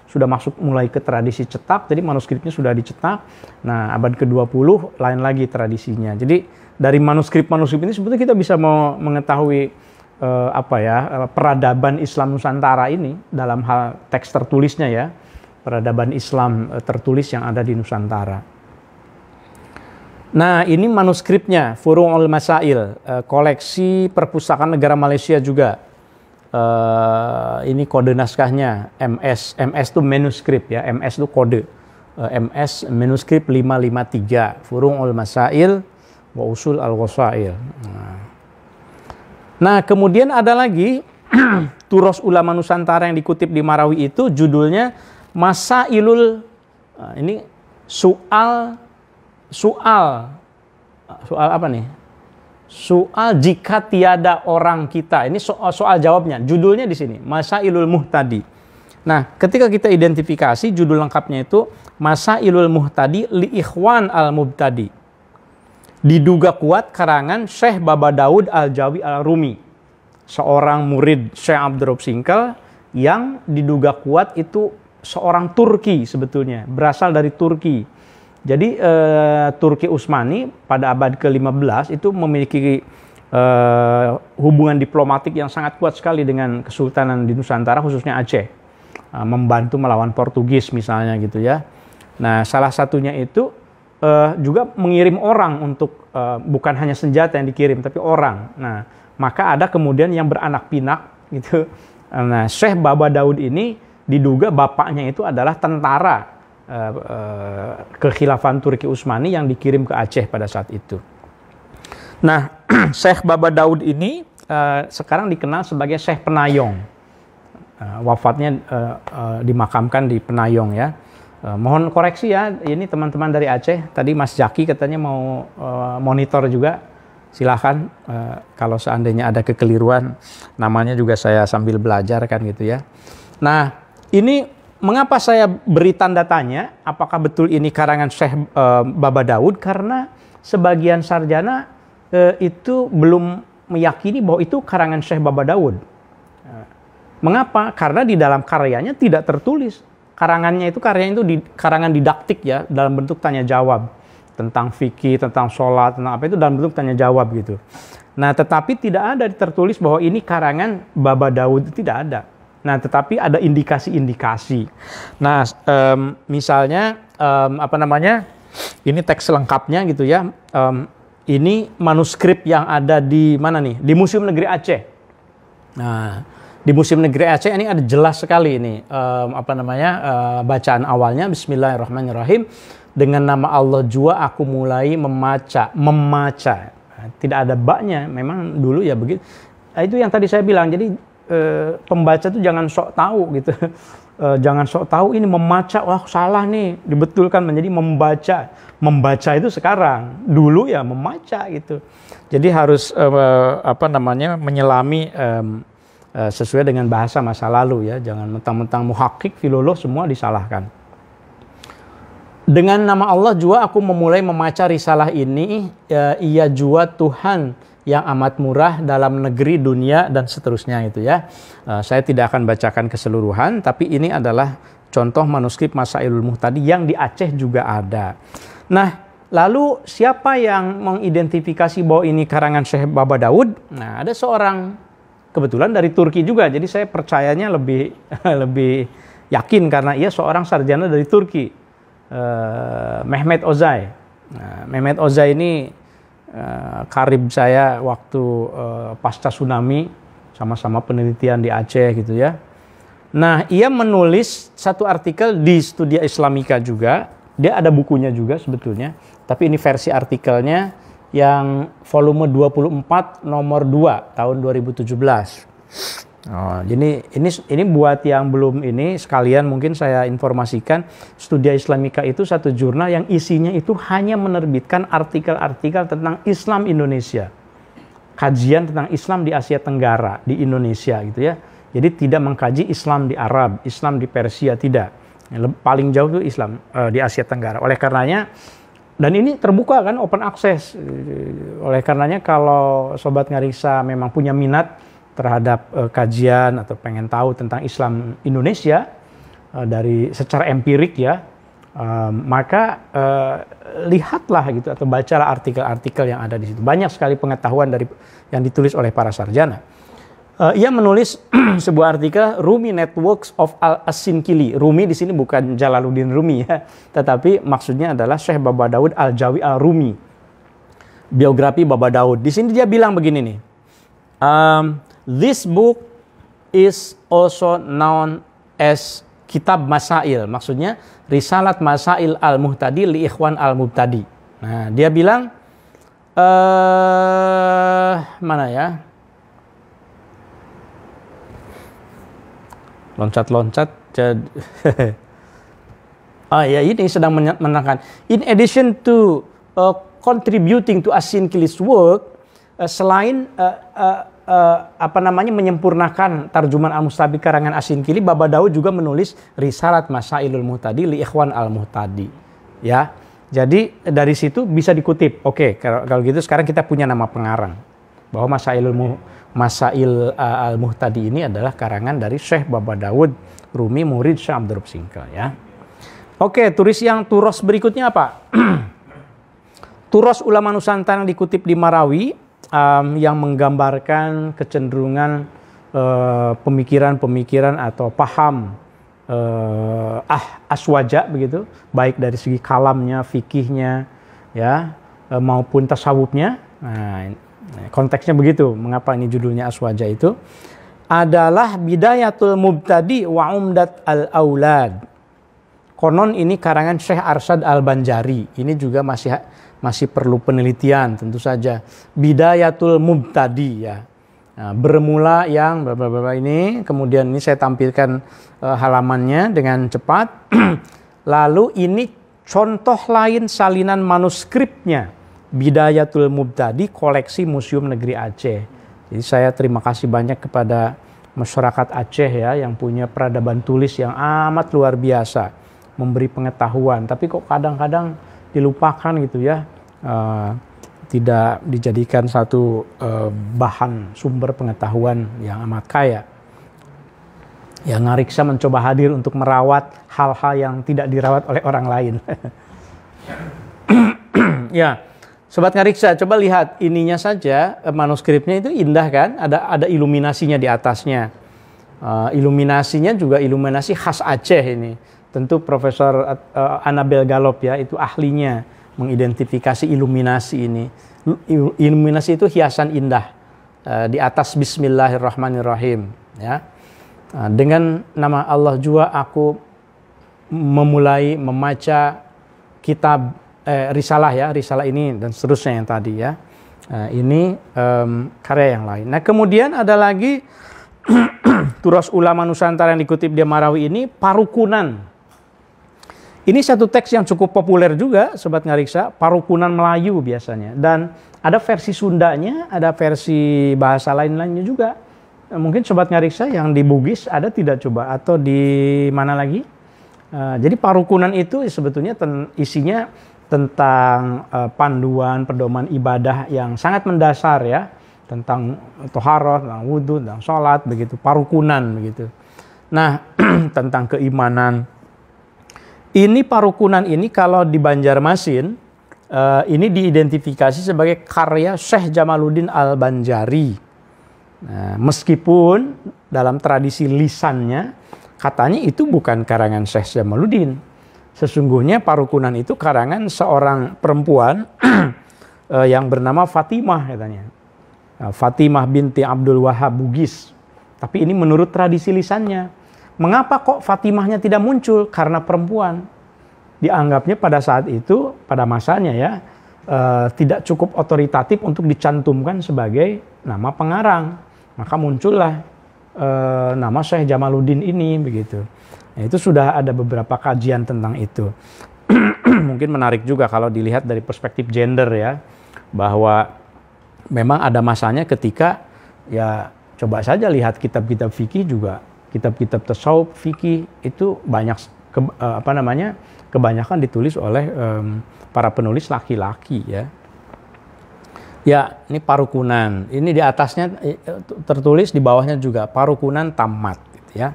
sudah masuk mulai ke tradisi cetak, jadi manuskripnya sudah dicetak. Nah, abad ke-20 lain lagi tradisinya. Jadi dari manuskrip-manuskrip ini sebetulnya kita bisa mengetahui peradaban Islam Nusantara ini dalam hal teks tertulisnya ya. Peradaban Islam tertulis yang ada di Nusantara. Nah, ini manuskripnya, Furu'ul Masail, koleksi Perpustakaan Negara Malaysia juga. Ini kode naskahnya, MS. MS itu manuskrip ya, MS itu kode. MS manuskrip 553, Furu'ul Masail wa Usul al-Wasail. Nah, kemudian ada lagi turos ulama Nusantara yang dikutip di Marawi itu judulnya Masailul, ini soal apa nih? Soal jika tiada orang kita. Ini soal jawabnya. Judulnya di sini Masailul Muhtadi. Nah, ketika kita identifikasi judul lengkapnya itu Masailul Muhtadi li Ikhwan al-Mubtadi. Diduga kuat karangan Syekh Baba Daud Al-Jawi Al-Rumi. Seorang murid Syekh Abdul Rauf Singkal yang diduga kuat itu seorang Turki sebetulnya, berasal dari Turki. Jadi Turki Utsmani pada abad ke-15 itu memiliki hubungan diplomatik yang sangat kuat sekali dengan Kesultanan di Nusantara, khususnya Aceh. Membantu melawan Portugis misalnya gitu ya. Nah, salah satunya itu juga mengirim orang untuk bukan hanya senjata yang dikirim, tapi orang. Nah, maka ada kemudian yang beranak pinak gitu. Nah, Syekh Baba Daud ini diduga bapaknya itu adalah tentara kekhilafan Turki Utsmani yang dikirim ke Aceh pada saat itu. Nah, Syekh Baba Daud ini sekarang dikenal sebagai Syekh Penayong. Wafatnya dimakamkan di Penayong ya. Mohon koreksi ya, ini teman-teman dari Aceh. Tadi Mas Jaki katanya mau monitor juga. Silahkan kalau seandainya ada kekeliruan, namanya juga saya sambil belajar kan gitu ya. Nah, ini mengapa saya beri tanda tanya, apakah betul ini karangan Syekh Baba Daud? Karena sebagian sarjana itu belum meyakini bahwa itu karangan Syekh Baba Daud. Mengapa? Karena di dalam karyanya tidak tertulis. Karangannya itu karangan didaktik ya, dalam bentuk tanya jawab tentang fikih, tentang sholat, tentang apa itu dalam bentuk tanya jawab gitu. Nah, tetapi tidak ada tertulis bahwa ini karangan Baba Daud, tidak ada. Nah, tetapi ada indikasi-indikasi. Nah, misalnya apa namanya? Ini teks lengkapnya gitu ya. Ini manuskrip yang ada di mana nih? Di Museum Negeri Aceh. Nah, di Museum Negeri Aceh ini ada jelas sekali ini bacaan awalnya Bismillahirrahmanirrahim, dengan nama Allah jua aku mulai memaca. Nah, tidak ada baknya, memang dulu ya begitu. Nah, itu yang tadi saya bilang. Jadi pembaca itu jangan sok tahu gitu. Jangan sok tahu ini memaca, wah salah nih, dibetulkan menjadi membaca. Membaca itu sekarang, dulu ya memaca gitu. Jadi harus menyelami sesuai dengan bahasa masa lalu ya, jangan mentang-mentang muhakkik, filolog semua disalahkan. Dengan nama Allah jua aku memulai memaca risalah ini, ia jua Tuhan yang amat murah dalam negeri, dunia, dan seterusnya itu ya. Saya tidak akan bacakan keseluruhan, tapi ini adalah contoh manuskrip Masailul Muhtadi yang di Aceh juga ada. Nah, lalu siapa yang mengidentifikasi bahwa ini karangan Syekh Baba Daud? Nah, ada seorang kebetulan dari Turki juga, jadi saya percayanya lebih yakin karena ia seorang sarjana dari Turki, Mehmet Ozay. Nah, Mehmet Ozay ini karib saya waktu pasca tsunami, sama-sama penelitian di Aceh gitu ya. Nah, ia menulis satu artikel di Studia Islamika juga, dia ada bukunya juga sebetulnya, tapi ini versi artikelnya yang volume 24 nomor 2 tahun 2017. Jadi ini buat yang belum ini sekalian mungkin saya informasikan, Studia Islamika itu satu jurnal yang isinya itu hanya menerbitkan artikel-artikel tentang Islam Indonesia. Kajian tentang Islam di Asia Tenggara, di Indonesia gitu ya. Jadi tidak mengkaji Islam di Arab, Islam di Persia, tidak. Yang paling jauh itu Islam di Asia Tenggara. Oleh karenanya, dan ini terbuka kan, open access. Oleh karenanya kalau Sobat Ngariksa memang punya minat terhadap kajian atau pengen tahu tentang Islam Indonesia dari secara empirik ya, maka lihatlah gitu atau bacalah artikel-artikel yang ada di situ. Banyak sekali pengetahuan dari yang ditulis oleh para sarjana. Ia menulis sebuah artikel Rumi Networks of Al-Asinkili. Rumi di sini bukan Jalaluddin Rumi ya, tetapi maksudnya adalah Syekh Baba Daud Al-Jawi Al-Rumi. Biografi Baba Daud. Di sini dia bilang begini nih. This book is also known as Kitab Masail. Maksudnya Risalat Masail Al-Muhtadi li Ikhwan Al-Mubtadi. Nah, dia bilang mana ya? Loncat-loncat. Ya ini sedang menerangkan. In addition to contributing to Asinkili's work, selain menyempurnakan tarjuman Al-Mustabid karangan Asinkili, Baba Daud juga menulis Risalat Masailul Muhtadi li Ikhwan Al-Muhtadi. Ya. Jadi dari situ bisa dikutip. Oke, kalau gitu sekarang kita punya nama pengarang bahwa Masail Al-Muhtadi ini adalah karangan dari Syekh Baba Daud Rumi, murid Syekh Abdurrahman Singkal ya. Oke, tulis yang turos berikutnya apa? Turos ulama Nusantara yang dikutip di Marawi yang menggambarkan kecenderungan pemikiran-pemikiran atau paham Aswaja begitu, baik dari segi kalamnya, fikihnya, ya, maupun tasawufnya. Nah, konteksnya begitu. Mengapa ini judulnya Aswaja itu? Adalah Bidayatul Mubtadi wa Umdat al-Aulad. Konon ini karangan Syekh Arsyad Al-Banjari. Ini juga masih perlu penelitian tentu saja. Bidayatul Mubtadi, ya. Nah, bermula yang ini, kemudian ini saya tampilkan halamannya dengan cepat. Lalu ini contoh lain salinan manuskripnya, Bidayatul Mubtadi, koleksi Museum Negeri Aceh. Jadi saya terima kasih banyak kepada masyarakat Aceh, ya, yang punya peradaban tulis yang amat luar biasa, memberi pengetahuan. Tapi kok kadang-kadang dilupakan gitu, ya. Tidak dijadikan satu bahan sumber pengetahuan yang amat kaya. Ya, Ngariksa mencoba hadir untuk merawat hal-hal yang tidak dirawat oleh orang lain. Ya, Sobat Ngariksa, coba lihat ininya saja, manuskripnya itu indah kan? Ada iluminasinya di atasnya. Iluminasinya juga iluminasi khas Aceh ini. Tentu Profesor Anabel Galop, ya, itu ahlinya mengidentifikasi iluminasi ini. Iluminasi itu hiasan indah di atas Bismillahirrahmanirrahim, ya. Dengan nama Allah juga aku memulai membaca kitab risalah, ya, risalah ini dan seterusnya yang tadi, ya. Ini karya yang lain. Nah, kemudian ada lagi Turas Ulama Nusantara yang dikutip di Marawi ini, Parukunan. Ini satu teks yang cukup populer juga, Sobat Ngariksa, Parukunan Melayu biasanya. Dan ada versi Sundanya, ada versi bahasa lain-lainnya juga. Mungkin Sobat Ngariksa yang di Bugis ada tidak coba? Atau di mana lagi? Jadi Parukunan itu sebetulnya isinya tentang panduan, pedoman ibadah yang sangat mendasar, ya. Tentang toharoh, tentang wudhu, tentang sholat, begitu. Parukunan, begitu. Nah, tentang keimanan. Ini Parukunan ini kalau di Banjarmasin, ini diidentifikasi sebagai karya Syekh Jamaluddin Al-Banjari. Nah, meskipun dalam tradisi lisannya, katanya itu bukan karangan Syekh Jamaluddin. Sesungguhnya Parukunan itu karangan seorang perempuan yang bernama Fatimah, katanya. Fatimah binti Abdul Wahab Bugis. Tapi ini menurut tradisi lisannya. Mengapa kok Fatimahnya tidak muncul? Karena perempuan. Dianggapnya pada saat itu, pada masanya, ya, tidak cukup otoritatif untuk dicantumkan sebagai nama pengarang. Maka muncullah nama Syekh Jamaluddin ini, begitu. Nah, itu sudah ada beberapa kajian tentang itu. Mungkin menarik juga kalau dilihat dari perspektif gender, ya, bahwa memang ada masanya ketika, ya, coba saja lihat kitab-kitab fikih juga. Kitab-kitab tasawuf fikih itu banyak kebanyakan ditulis oleh para penulis laki-laki, ya. Ya, ini Parukunan. Ini di atasnya tertulis, di bawahnya juga Parukunan Tamat, gitu, ya.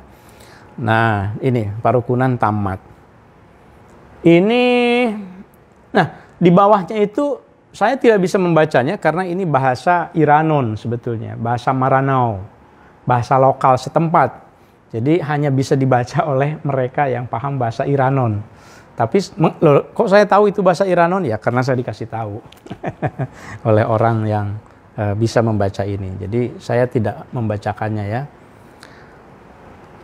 Nah, ini Parukunan Tamat. Ini, nah, di bawahnya itu saya tidak bisa membacanya karena ini bahasa Iranon sebetulnya, bahasa Maranao, bahasa lokal setempat. Jadi hanya bisa dibaca oleh mereka yang paham bahasa Iranon. Tapi kok saya tahu itu bahasa Iranon? Ya karena saya dikasih tahu oleh orang yang bisa membaca ini. Jadi saya tidak membacakannya, ya.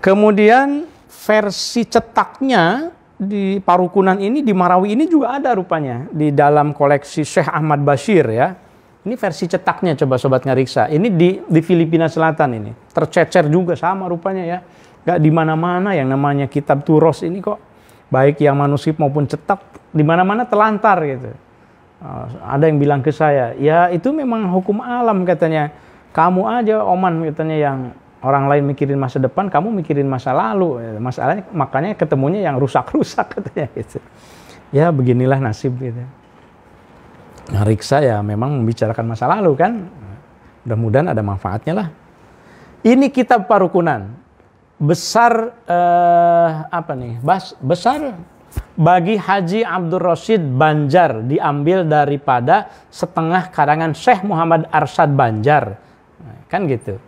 Kemudian versi cetaknya di Parukunan ini, di Marawi ini juga ada rupanya. Di dalam koleksi Syekh Ahmad Bashir, ya. Ini versi cetaknya, coba Sobat Ngariksa. Ini di Filipina Selatan ini. Tercecer juga sama rupanya, ya. Gak di mana-mana yang namanya kitab Turos ini kok. Baik yang manuskrip maupun cetak, di mana-mana telantar gitu. Ada yang bilang ke saya, ya itu memang hukum alam katanya. Kamu aja Oman katanya yang orang lain mikirin masa depan, kamu mikirin masa lalu. Masalahnya makanya ketemunya yang rusak-rusak katanya gitu. Ya beginilah nasib gitu. Ngariksa ya memang membicarakan masa lalu kan. Mudah-mudahan ada manfaatnya lah. Ini kitab Parukunan. Besar besar bagi Haji Abdul Rasyid Banjar, diambil daripada setengah karangan Syekh Muhammad Arsyad Banjar, kan gitu.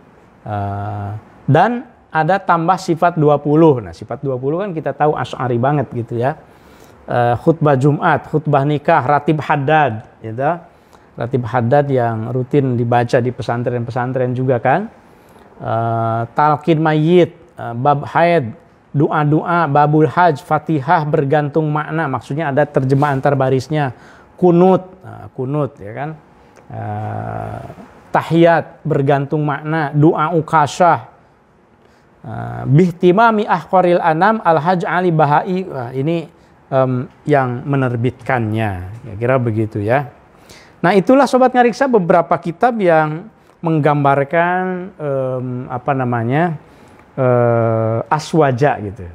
Dan ada tambah sifat 20. Nah, sifat 20 kan kita tahu Asy'ari banget gitu ya. Khutbah Jumat, khutbah nikah, ratib haddad gitu. Ratib haddad yang rutin dibaca di pesantren-pesantren juga kan. Talqin mayyit, bab haid, doa-doa, babul haj, Fatihah bergantung makna, maksudnya ada terjemahan antar barisnya. Kunut, kunut ya kan. Tahiyat bergantung makna, doa ukasyah, bihtimami ahqaril anam al-haj ali bahai. Ini yang menerbitkannya, kira-kira begitu ya. Nah, itulah Sobat Ngariksa beberapa kitab yang menggambarkan aswaja gitu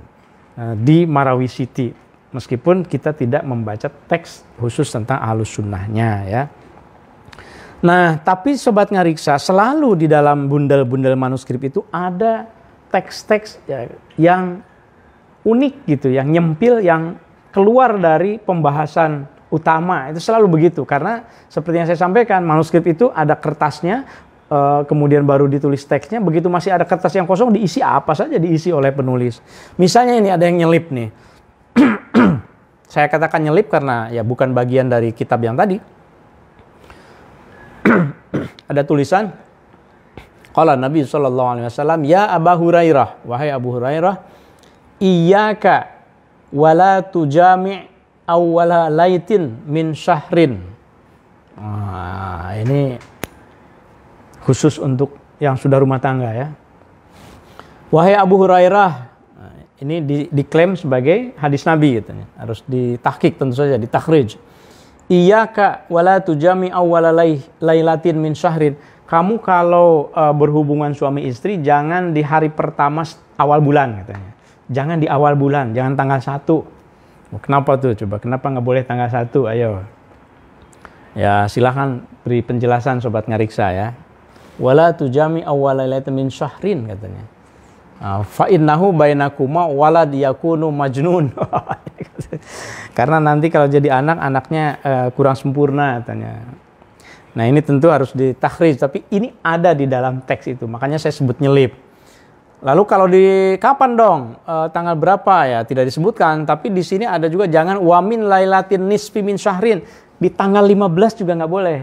di Marawi City, meskipun kita tidak membaca teks khusus tentang Ahlus Sunnahnya ya. Nah, tapi Sobat Ngariksa, selalu di dalam bundel-bundel manuskrip itu ada teks-teks yang unik gitu, yang nyempil, yang keluar dari pembahasan utama. Itu selalu begitu, karena seperti yang saya sampaikan, manuskrip itu ada kertasnya, kemudian baru ditulis teksnya. Begitu masih ada kertas yang kosong, diisi apa saja diisi oleh penulis. Misalnya ini ada yang nyelip nih. Saya katakan nyelip karena ya bukan bagian dari kitab yang tadi. Ada tulisan, qala Nabi SAW, ya Aba Hurairah, wahai Abu Hurairah, iyyaka wala tujami' awwala laitin min syahrin. Ini khusus untuk yang sudah rumah tangga ya. Wahai Abu Hurairah, ini diklaim sebagai hadis Nabi katanya. Harus ditahqiq tentu saja, ditakhrij. Iyyaka wala tujami awwala lailatin min syahrin. Kamu kalau berhubungan suami istri jangan di hari pertama awal bulan katanya. Jangan di awal bulan, jangan tanggal 1. Kenapa tuh? Coba kenapa nggak boleh tanggal 1? Ayo. Ya silahkan beri penjelasan Sobat Ngariksa ya. Wala tujami awwala lailatin min syahrin katanya. Fa innahu bainakuma walad yakunu majnun. Karena nanti kalau jadi anaknya kurang sempurna katanya. Nah, ini tentu harus ditakhrij, tapi ini ada di dalam teks itu. Makanya saya sebut nyelip. Lalu kalau di kapan dong? Tanggal berapa ya? Tidak disebutkan, tapi di sini ada juga jangan wamin lailatin nisfi min syahrin. Di tanggal 15 juga nggak boleh.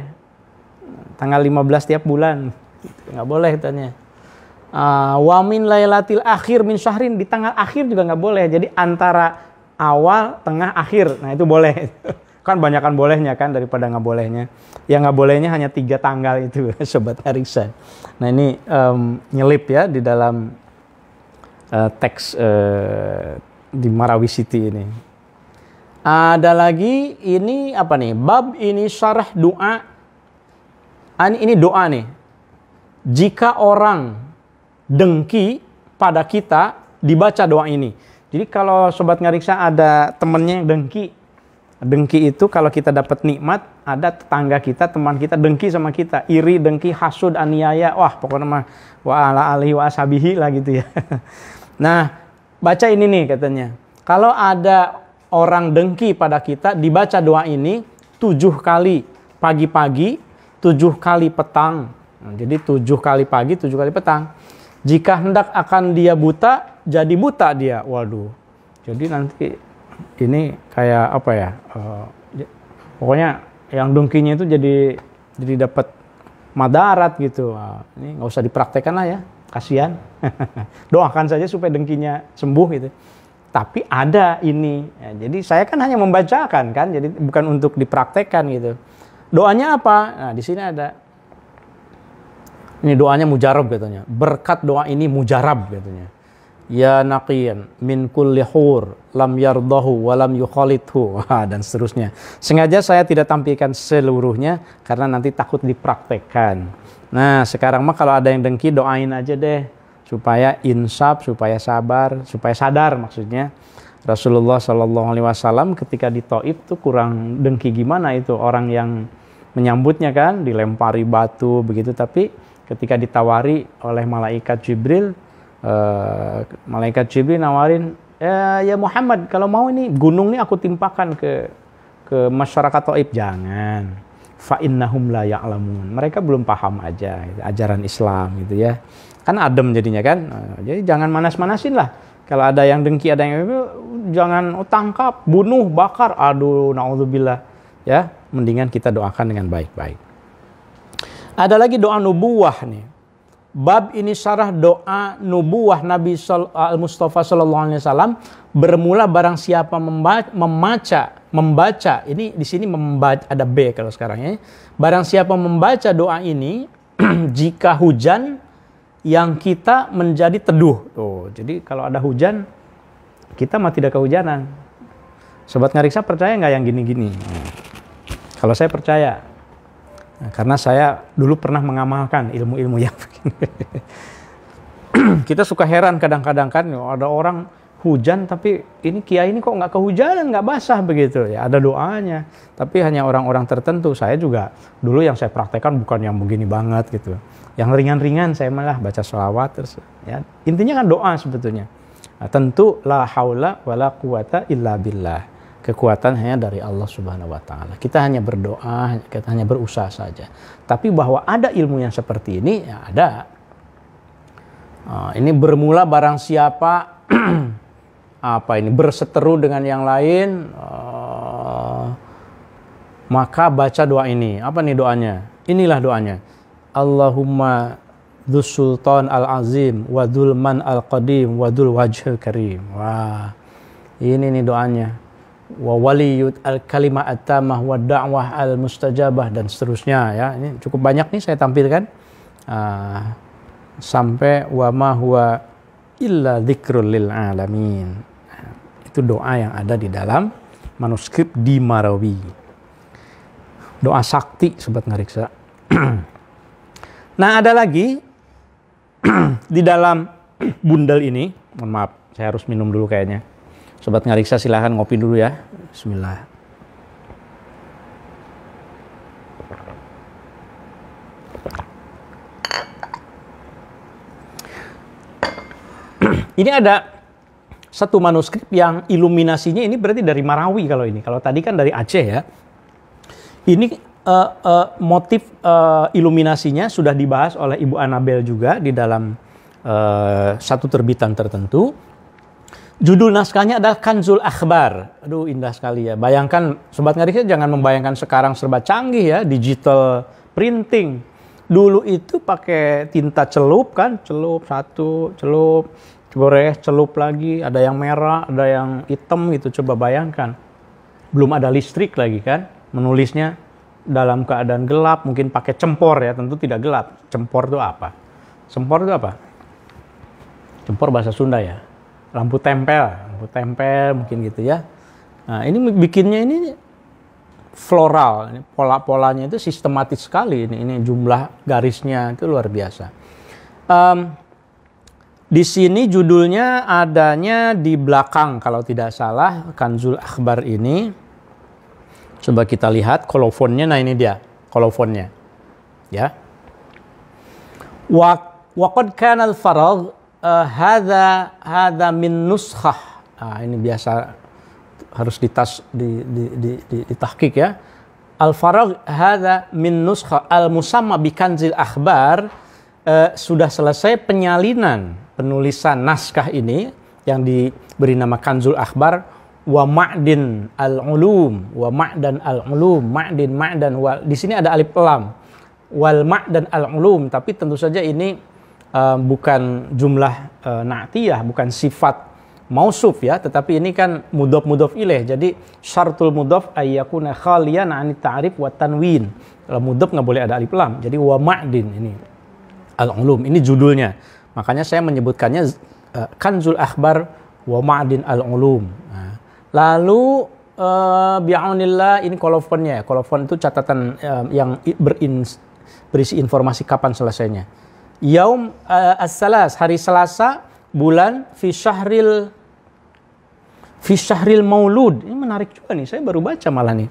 Tanggal 15 tiap bulan. Nggak boleh katanya. Wamin lailatil akhir min syahrin, di tanggal akhir juga nggak boleh. Jadi antara awal, tengah, akhir. Nah, itu boleh. Kan banyakan bolehnya kan daripada nggak bolehnya. Yang nggak bolehnya hanya 3 tanggal itu, Sobat Ngariksa. Nah, ini nyelip ya di dalam teks di Marawi City ini. Ada lagi ini apa nih? Bab ini syarah doa. Ini doa nih. Jika orang dengki pada kita, dibaca doa ini. Jadi kalau Sobat Ngariksa ada temennya yang dengki. Dengki itu kalau kita dapat nikmat, ada tetangga kita, teman kita dengki sama kita. Iri, dengki, hasud, aniaya. Wah, pokoknya mah wa ala alihi wa ashabihi lah gitu ya. Nah, baca ini nih katanya. Kalau ada orang dengki pada kita, dibaca doa ini 7 kali pagi-pagi, 7 kali petang. Nah, jadi 7 kali pagi, 7 kali petang. Jika hendak akan dia buta, jadi buta dia. Waduh. Jadi nanti ini kayak apa ya? Pokoknya yang dengkinya itu jadi dapat madarat gitu. Ini nggak usah dipraktekkan lah ya. Kasihan. Doakan saja supaya dengkinya sembuh gitu. Tapi ada ini. Ya, jadi saya kan hanya membacakan kan. Jadi bukan untuk dipraktekkan gitu. Doanya apa? Nah, di sini ada. Ini doanya mujarab katanya. Berkat doa ini mujarab katanya. Ya naqiyan min kulli hur lam yardahu wa lam yukhalidhu. Dan seterusnya. Sengaja saya tidak tampilkan seluruhnya karena nanti takut dipraktekkan. Nah, sekarang mah kalau ada yang dengki doain aja deh supaya insaf, supaya sabar, supaya sadar maksudnya. Rasulullah SAW ketika di Thaif tuh kurang dengki gimana itu orang yang menyambutnya kan, dilempari batu begitu, tapi ketika ditawari oleh malaikat Jibril nawarin, ya Muhammad kalau mau ini gunung ini aku timpakan ke masyarakat Thaif. Jangan. fa innahum la ya'lamun. Mereka belum paham aja gitu, ajaran Islam gitu ya. Kan adem jadinya kan. Jadi jangan manas-manasin lah. Kalau ada yang dengki, ada yang jangan tangkap, bunuh, bakar. Aduh, naudzubillah. Ya, mendingan kita doakan dengan baik-baik. Ada lagi doa nubuwah nih. Bab ini syarah doa nubuwah Nabi Al-Mustafa sallallahu alaihi wasallam bermula barang siapa membaca ini di sini membaca, ada B kalau sekarang ya. Barang siapa membaca doa ini jika hujan yang kita menjadi teduh. Tuh, jadi kalau ada hujan kita mah tidak kehujanan. Sobat Ngariksa percaya nggak yang gini-gini? Kalau saya percaya. Nah, karena saya dulu pernah mengamalkan ilmu-ilmu yang begini. Kita suka heran kadang-kadang kan ada orang hujan tapi ini kiai ini kok nggak kehujanan, nggak basah begitu ya. Ada doanya, tapi hanya orang-orang tertentu. Saya juga dulu yang saya praktekkan bukan yang begini banget gitu. Yang ringan-ringan saya malah baca sholawat terus. Ya. Intinya kan doa sebetulnya. Nah, tentu la haula wala quwata illa billah. Kekuatan hanya dari Allah Subhanahu wa taala. Kita hanya berdoa, kita hanya berusaha saja. Tapi bahwa ada ilmu yang seperti ini, ya ada. Ini bermula barang siapa apa ini berseteru dengan yang lain, maka baca doa ini. Apa nih doanya? Inilah doanya. Allahumma dzul sultan al-azim wa dzul man al-qadim wa dzul wajhil karim. Wah. Ini nih doanya. Wa waliyut al-kalimah at-tamah wa da'wah al-mustajabah dan seterusnya ya. Ini cukup banyak nih saya tampilkan. Sampai wa ma huwa illa dzikrul lil alamin. Itu doa yang ada di dalam manuskrip di Marawi. Doa sakti Sobat Ngariksa. Nah, ada lagi di dalam bundel ini. Mohon maaf, saya harus minum dulu kayaknya. Sobat Ngariksa silahkan ngopi dulu ya. Bismillah. Ini ada satu manuskrip yang iluminasinya ini berarti dari Marawi kalau ini. Kalau tadi kan dari Aceh ya. Ini motif iluminasinya sudah dibahas oleh Ibu Anabel juga di dalam satu terbitan tertentu. Judul naskahnya adalah Kanzul Akhbar. Aduh, indah sekali ya. Bayangkan, Sobat Ngariksa jangan membayangkan sekarang serba canggih ya, digital printing. Dulu itu pakai tinta celup kan, celup satu, celup, gores, celup lagi, ada yang merah, ada yang hitam gitu. Coba bayangkan. Belum ada listrik lagi kan, menulisnya dalam keadaan gelap, mungkin pakai cempor ya, tentu tidak gelap. Cempor itu apa? Cempor itu apa? Cempor bahasa Sunda ya. Lampu tempel mungkin gitu ya. Nah, ini bikinnya ini floral, ini pola-polanya itu sistematis sekali. Ini jumlah garisnya itu luar biasa. Di sini judulnya adanya di belakang kalau tidak salah Kanzul Akhbar ini. Coba kita lihat kolofonnya. Nah, ini dia kolofonnya. Ya. Waqad kana al-faragh hadza min nuskhah. Ini biasa harus ditahqiq ya. Al-faragh hadza min nuskhah al-musamma bi Kanzil Akhbar. Sudah selesai penulisan naskah ini yang diberi nama Kanzul Akhbar wa ma'din al-ulum wa ma'dan al-ulum ma'din di sini ada alif lam wal ma'dan al-ulum, tapi tentu saja ini bukan jumlah na'tiyah, bukan sifat mausuf ya, tetapi ini kan mudhof ilaih. Jadi syartul mudhof ayyakuna khaliyan 'anit ta'rif wa tanwin. Kalau mudhof nggak boleh ada alif lam. Jadi wa ma'din ini al-ulum, ini judulnya. Makanya saya menyebutkannya Kanzul Akhbar wa ma'din al-ulum. Nah, lalu bi'aunillah ini kolofonnya. Kolofon itu catatan yang berisi informasi kapan selesainya. Yaum as-salas, hari Selasa, bulan fi syahril maulud. Ini menarik juga nih, saya baru baca malah nih.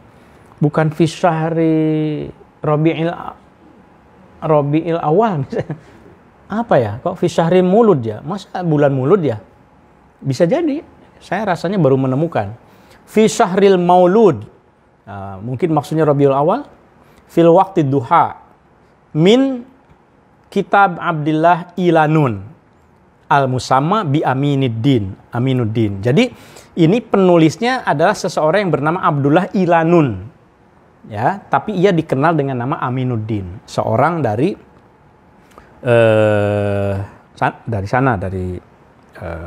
Bukan fi syahri Rabi'il awal. Apa ya? Kok fi syahril maulud ya? Masa bulan maulud ya? Bisa jadi. Saya rasanya baru menemukan. Fi syahril maulud. Mungkin maksudnya Rabiul awal. fil waqti duha min kitab Abdillah Ilanun al-musamma bi Aminuddin. Jadi ini penulisnya adalah seseorang yang bernama Abdullah Ilanun. Ya, tapi ia dikenal dengan nama Aminuddin, seorang dari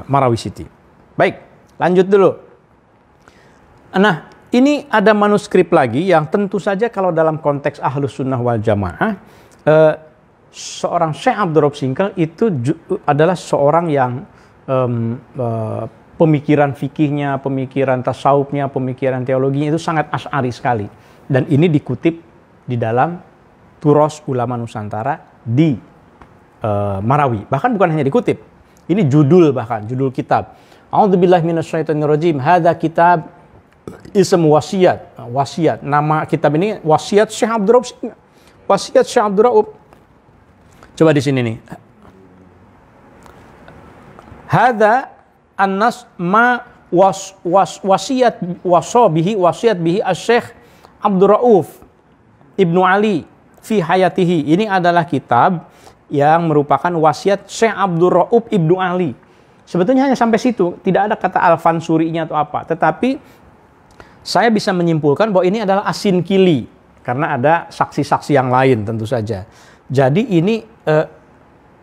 Marawi City. Baik, lanjut dulu. Nah, ini ada manuskrip lagi yang tentu saja kalau dalam konteks Ahlus Sunnah wal Jamaah, seorang Syekh Abdul Rauf Singkal itu adalah seorang yang pemikiran fikihnya, pemikiran tasawufnya, pemikiran teologinya itu sangat asy'ari sekali. Dan ini dikutip di dalam Turos Ulama Nusantara di Marawi. Bahkan bukan hanya dikutip, ini judul kitab. A'udzubillahi minasyaitonirrajim. Hadza kitab ism wasiat. Nama kitab ini wasiat Syekh Abdul Rauf. Wasiat Syekh Abdul Rauf. Coba di sini nih. Hadza an-nas ma wasiat bihi asy-Syekh Abdul Rauf Ibnu Ali fi hayatihi. Ini adalah kitab yang merupakan wasiat Syekh Abdul Rauf Ibnu Ali. Sebetulnya hanya sampai situ, tidak ada kata Al-Fansurinya atau apa. Tetapi saya bisa menyimpulkan bahwa ini adalah asin kili karena ada saksi-saksi yang lain tentu saja. Jadi ini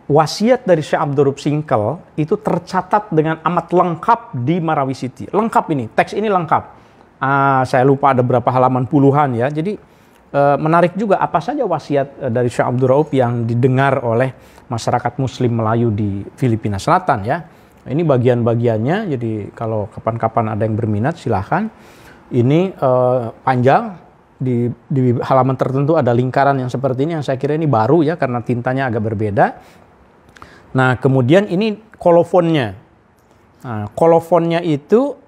wasiat dari Syekh Abdul Rauf Singkal itu tercatat dengan amat lengkap di Marawi City. Lengkap ini, teks ini lengkap. Saya lupa ada berapa halaman, puluhan ya. Jadi menarik juga apa saja wasiat dari Syekh Abdul Rauf yang didengar oleh masyarakat Muslim Melayu di Filipina Selatan ya. Ini bagian-bagiannya. Jadi kalau kapan-kapan ada yang berminat silahkan. Ini panjang. Di halaman tertentu ada lingkaran yang seperti ini yang saya kira ini baru ya karena tintanya agak berbeda. Nah kemudian ini kolofonnya. Nah, kolofonnya itu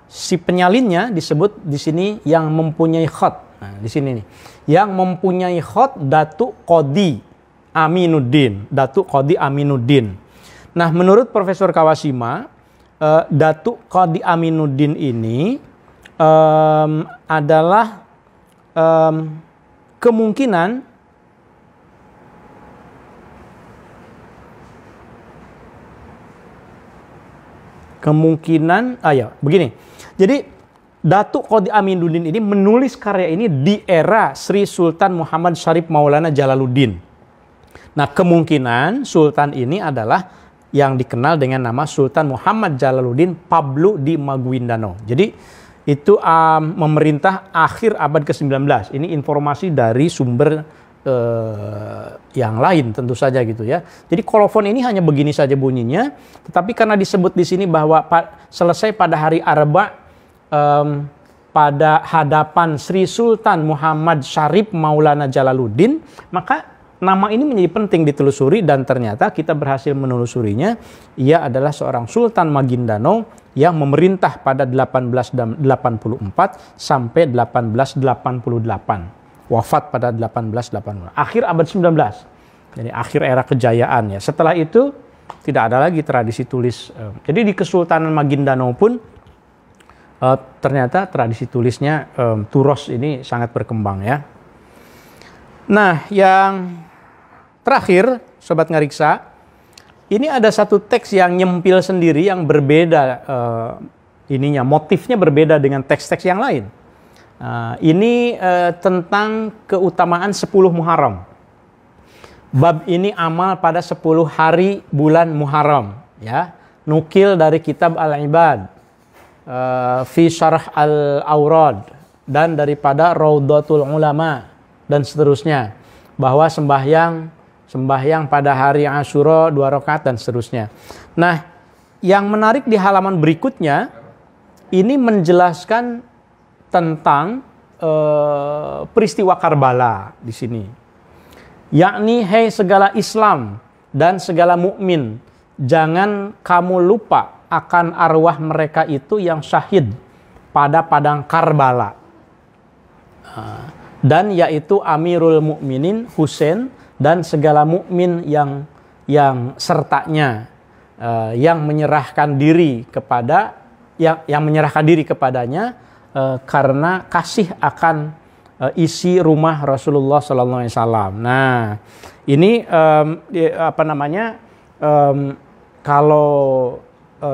si penyalinnya disebut di sini yang mempunyai khot. Nah di sini nih yang mempunyai khot Datuk Qadi Aminuddin. Nah menurut Profesor Kawashima, Datuk Qadi Aminuddin ini adalah kemungkinan begini. Jadi Datuk Qadi Aminuddin ini menulis karya ini di era Sri Sultan Muhammad Syarif Maulana Jalaluddin. Nah kemungkinan Sultan ini adalah yang dikenal dengan nama Sultan Muhammad Jalaluddin Pablo di Maguindanao. Jadi itu memerintah akhir abad ke-19. Ini informasi dari sumber yang lain tentu saja gitu ya. Jadi kolofon ini hanya begini saja bunyinya, tetapi karena disebut di sini bahwa selesai pada hari Arba pada hadapan Sri Sultan Muhammad Syarif Maulana Jalaluddin, maka nama ini menjadi penting ditelusuri dan ternyata kita berhasil menelusurinya. Ia adalah seorang Sultan Maguindanao yang memerintah pada 1884 sampai 1888. Wafat pada 1888. Akhir abad 19. Jadi akhir era kejayaan ya. Setelah itu tidak ada lagi tradisi tulis. Jadi di Kesultanan Maguindanao pun ternyata tradisi tulisnya Turos ini sangat berkembang ya. Nah, yang terakhir Sobat Ngariksa, ini ada satu teks yang nyempil sendiri yang berbeda motifnya berbeda dengan teks-teks yang lain. Ini tentang keutamaan 10 Muharram. Bab ini amal pada 10 hari bulan Muharram, ya. Nukil dari kitab Al-Ibad, fi Syarh Al-Awrad, dan daripada Raudatul Ulama dan seterusnya, bahwa sembahyang pada hari Asyura 2 rakaat dan seterusnya. Nah, yang menarik di halaman berikutnya ini menjelaskan tentang peristiwa Karbala di sini. Yakni, hai segala Islam dan segala mukmin, jangan kamu lupa akan arwah mereka itu yang syahid pada padang Karbala. Dan yaitu Amirul Mukminin Husain dan segala mukmin yang sertanya, yang menyerahkan diri kepada yang menyerahkan diri kepadanya karena kasih akan isi rumah Rasulullah SAW. Nah, ini kalau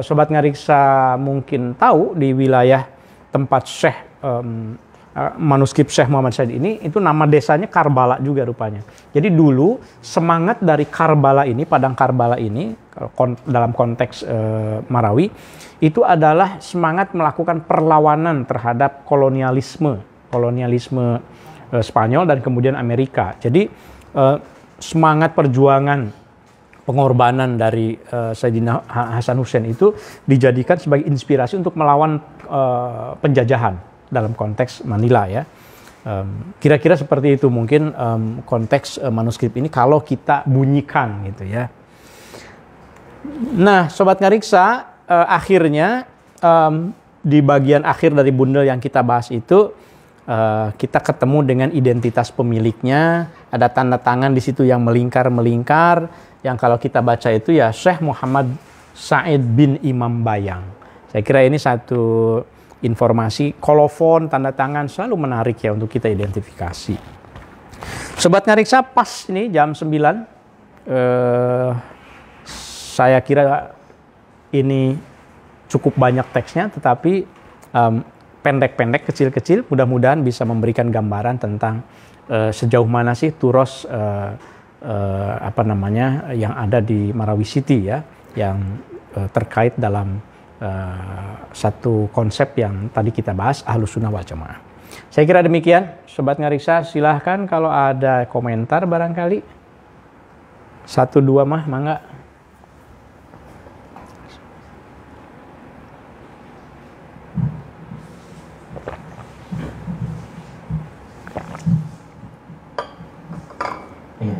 Sobat Ngariksa mungkin tahu, di wilayah tempat Syekh manuskrip Syekh Muhammad Said ini, itu nama desanya Karbala juga rupanya. Jadi dulu semangat dari Karbala ini, padang Karbala ini dalam konteks Marawi itu adalah semangat melakukan perlawanan terhadap kolonialisme Spanyol dan kemudian Amerika. Jadi semangat perjuangan pengorbanan dari Sayyidina Hasan Hussein itu dijadikan sebagai inspirasi untuk melawan penjajahan dalam konteks Manila ya. Kira-kira seperti itu mungkin konteks manuskrip ini kalau kita bunyikan gitu ya. Nah, Sobat Ngariksa, akhirnya di bagian akhir dari bundel yang kita bahas itu kita ketemu dengan identitas pemiliknya, ada tanda tangan di situ yang melingkar-melingkar, yang kalau kita baca itu ya Syekh Muhammad Said bin Imam Bayang. Saya kira ini satu informasi, kolofon, tanda tangan selalu menarik ya untuk kita identifikasi. Sobat Ngariksa, pas ini jam 9, saya kira ini cukup banyak teksnya, tetapi pendek-pendek, kecil-kecil, mudah-mudahan bisa memberikan gambaran tentang sejauh mana sih turos yang ada di Marawi City ya, yang terkait dalam satu konsep yang tadi kita bahas, Ahlus Sunnah wal Jamaah. Saya kira demikian, Sobat Ngariksa, silahkan kalau ada komentar barangkali. 1-2 mah, mangga.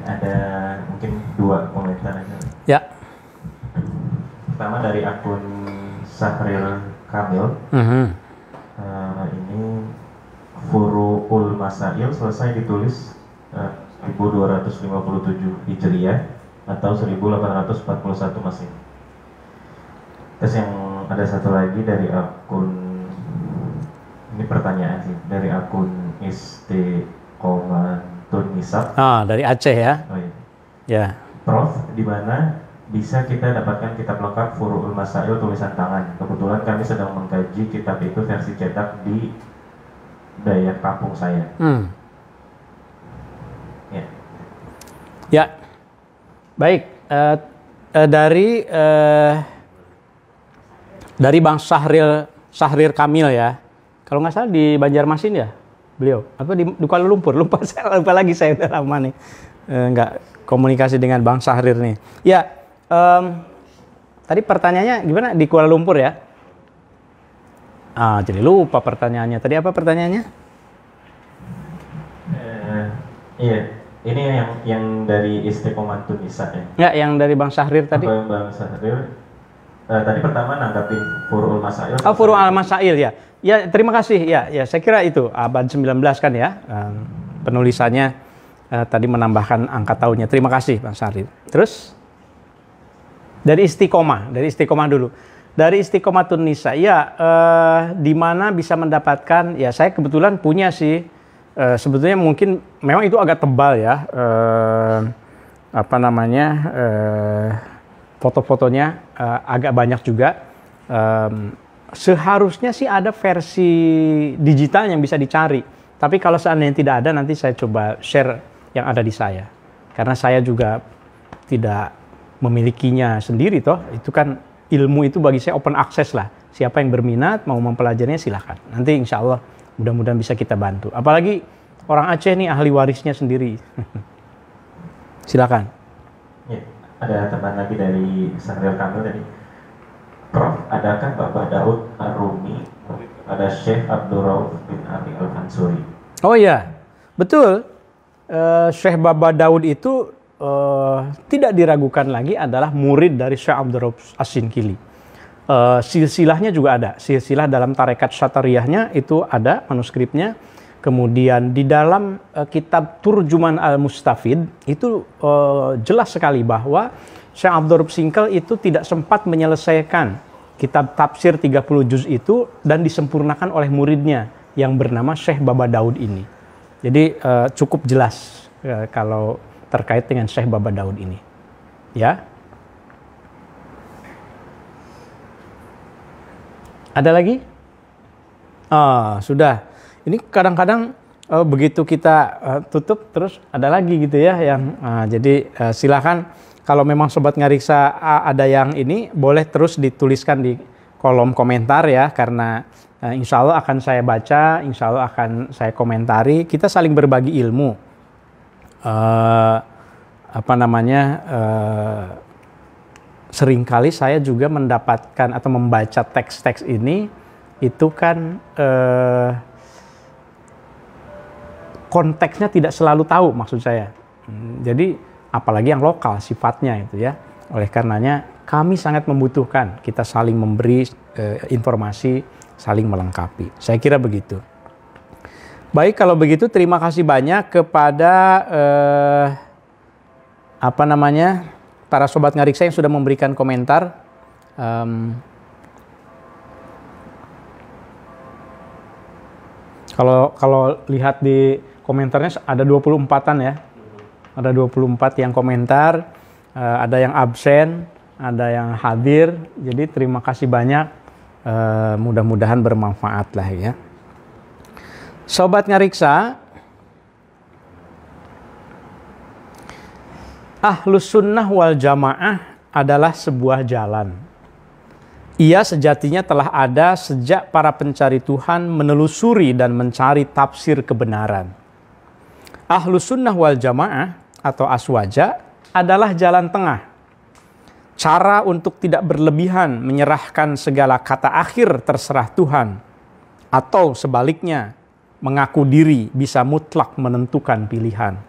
Ada mungkin 2 komentar aja. Ya. Pertama dari akun Sahril Kamil. Ini Furu'ul Masail selesai ditulis 1257 Hijriah atau 1841 Masehi. Terus yang ada satu lagi dari akun, ini pertanyaan sih, dari akun Istiqomatun Nisab. Dari Aceh ya. Oh iya. Ya. Prof, di mana bisa kita dapatkan kitab lengkap Furu'ul Masail tulisan tangan? Kebetulan kami sedang mengkaji kitab itu versi cetak di daerah kampung saya. Ya. Ya. Baik. Dari Bang Syahrir Kamil ya. Kalau nggak salah di Banjarmasin ya beliau. Apa di Kuala Lumpur? Lupa lagi saya, udah lama nih. Nggak komunikasi dengan Bang Syahrir nih. Ya, tadi pertanyaannya gimana di Kuala Lumpur ya? Jadi lupa pertanyaannya. Tadi apa pertanyaannya? Iya, ini yang dari Istiqomatun Nisa ya? Ya, yang dari Bang Syahrir tadi. Bang Syahrir. Tadi pertama nanggapin Furu'ul Masail. Furu'ul Masail ya. Ya, terima kasih. Ya, saya kira itu abad 19 kan ya. Penulisannya tadi menambahkan angka tahunnya. Terima kasih Bang Syahrir. Terus dari Istiqomah dulu. Dari Istiqomatun Nisa, ya di mana bisa mendapatkan, ya saya kebetulan punya sih, sebetulnya mungkin memang itu agak tebal ya, foto-fotonya agak banyak juga. Seharusnya sih ada versi digital yang bisa dicari, tapi kalau seandainya tidak ada, nanti saya coba share yang ada di saya, karena saya juga tidak memilikinya sendiri toh. Itu kan ilmu itu bagi saya open access lah. Siapa yang berminat mau mempelajarinya silahkan. Nanti insya Allah mudah-mudahan bisa kita bantu. Apalagi orang Aceh nih ahli warisnya sendiri. Silakan. Ya, ada teman lagi dari Sahril Kamil tadi. Prof, adakah Bapak Daud Ar-Rumi, ada Syekh Abdul Rauf bin Abi Al-Mansuri? Oh iya, betul. Syekh Bapak Daud itu tidak diragukan lagi adalah murid dari Syekh Abdul Rauf As-Sinkili. Silsilahnya juga ada. Silsilah dalam tarekat Syatariyahnya itu ada manuskripnya. Kemudian di dalam kitab Turjuman Al-Mustafid itu jelas sekali bahwa Syekh Abdul Rauf Sinkel itu tidak sempat menyelesaikan kitab tafsir 30 juz itu dan disempurnakan oleh muridnya yang bernama Syekh Baba Daud ini. Jadi cukup jelas kalau terkait dengan Syekh Baba Daud ini. Ya. Ada lagi? Sudah. Ini kadang-kadang begitu kita tutup terus ada lagi gitu ya yang jadi silakan kalau memang Sobat Ngariksa ada yang ini boleh terus dituliskan di kolom komentar ya, karena insya Allah akan saya baca, insya Allah akan saya komentari, kita saling berbagi ilmu. Seringkali saya juga mendapatkan atau membaca teks-teks ini itu kan konteksnya tidak selalu tahu maksud saya. Jadi apalagi yang lokal sifatnya itu ya. Oleh karenanya kami sangat membutuhkan kita saling memberi informasi, saling melengkapi. Saya kira begitu. Baik, kalau begitu terima kasih banyak kepada para Sobat Ngariksa yang sudah memberikan komentar. Kalau lihat di komentarnya ada 24-an ya. Ada 24 yang komentar, ada yang absen, ada yang hadir. Jadi terima kasih banyak. Mudah-mudahan bermanfaat lah ya. Sobat Ngariksa, Ahlus Sunnah wal Jamaah adalah sebuah jalan. Ia sejatinya telah ada sejak para pencari Tuhan menelusuri dan mencari tafsir kebenaran. Ahlus Sunnah wal Jamaah atau aswaja adalah jalan tengah. Cara untuk tidak berlebihan menyerahkan segala kata akhir terserah Tuhan. Atau sebaliknya, mengaku diri bisa mutlak menentukan pilihan.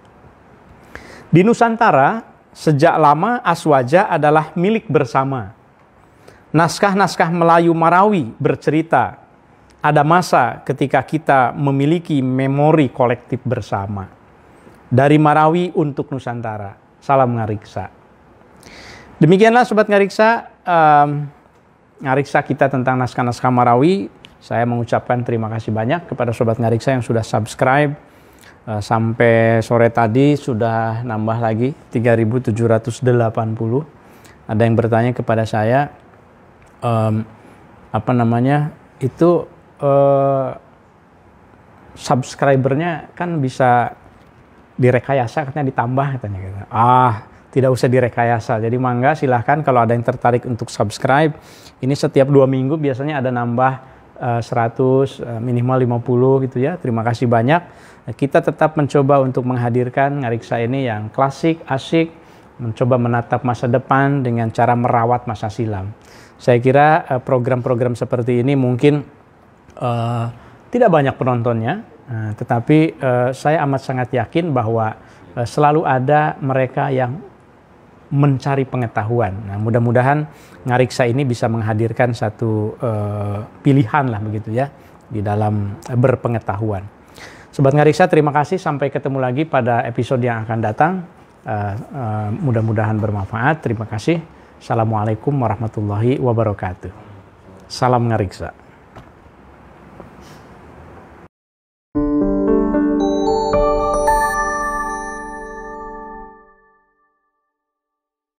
Di Nusantara, sejak lama aswaja adalah milik bersama. Naskah-naskah Melayu Marawi bercerita, ada masa ketika kita memiliki memori kolektif bersama. Dari Marawi untuk Nusantara. Salam Ngariksa. Demikianlah Sobat Ngariksa, Ngariksa kita tentang naskah-naskah Marawi. Saya mengucapkan terima kasih banyak kepada Sobat Ngariksa yang sudah subscribe. Sampai sore tadi sudah nambah lagi 3.780. Ada yang bertanya kepada saya, subscribernya kan bisa direkayasa, katanya ditambah katanya gitu. Tidak usah direkayasa. Jadi mangga silahkan kalau ada yang tertarik untuk subscribe. Ini setiap 2 minggu biasanya ada nambah 100, minimal 50 gitu ya. Terima kasih banyak. Kita tetap mencoba untuk menghadirkan Ngariksa ini yang klasik, asyik, mencoba menatap masa depan dengan cara merawat masa silam. Saya kira program-program seperti ini mungkin tidak banyak penontonnya, tetapi saya amat sangat yakin bahwa selalu ada mereka yang mencari pengetahuan. Nah, mudah-mudahan Ngariksa ini bisa menghadirkan satu pilihan lah begitu ya di dalam berpengetahuan. Sobat Ngariksa, terima kasih. Sampai ketemu lagi pada episode yang akan datang. Mudah-mudahan bermanfaat. Terima kasih. Assalamualaikum warahmatullahi wabarakatuh. Salam Ngariksa.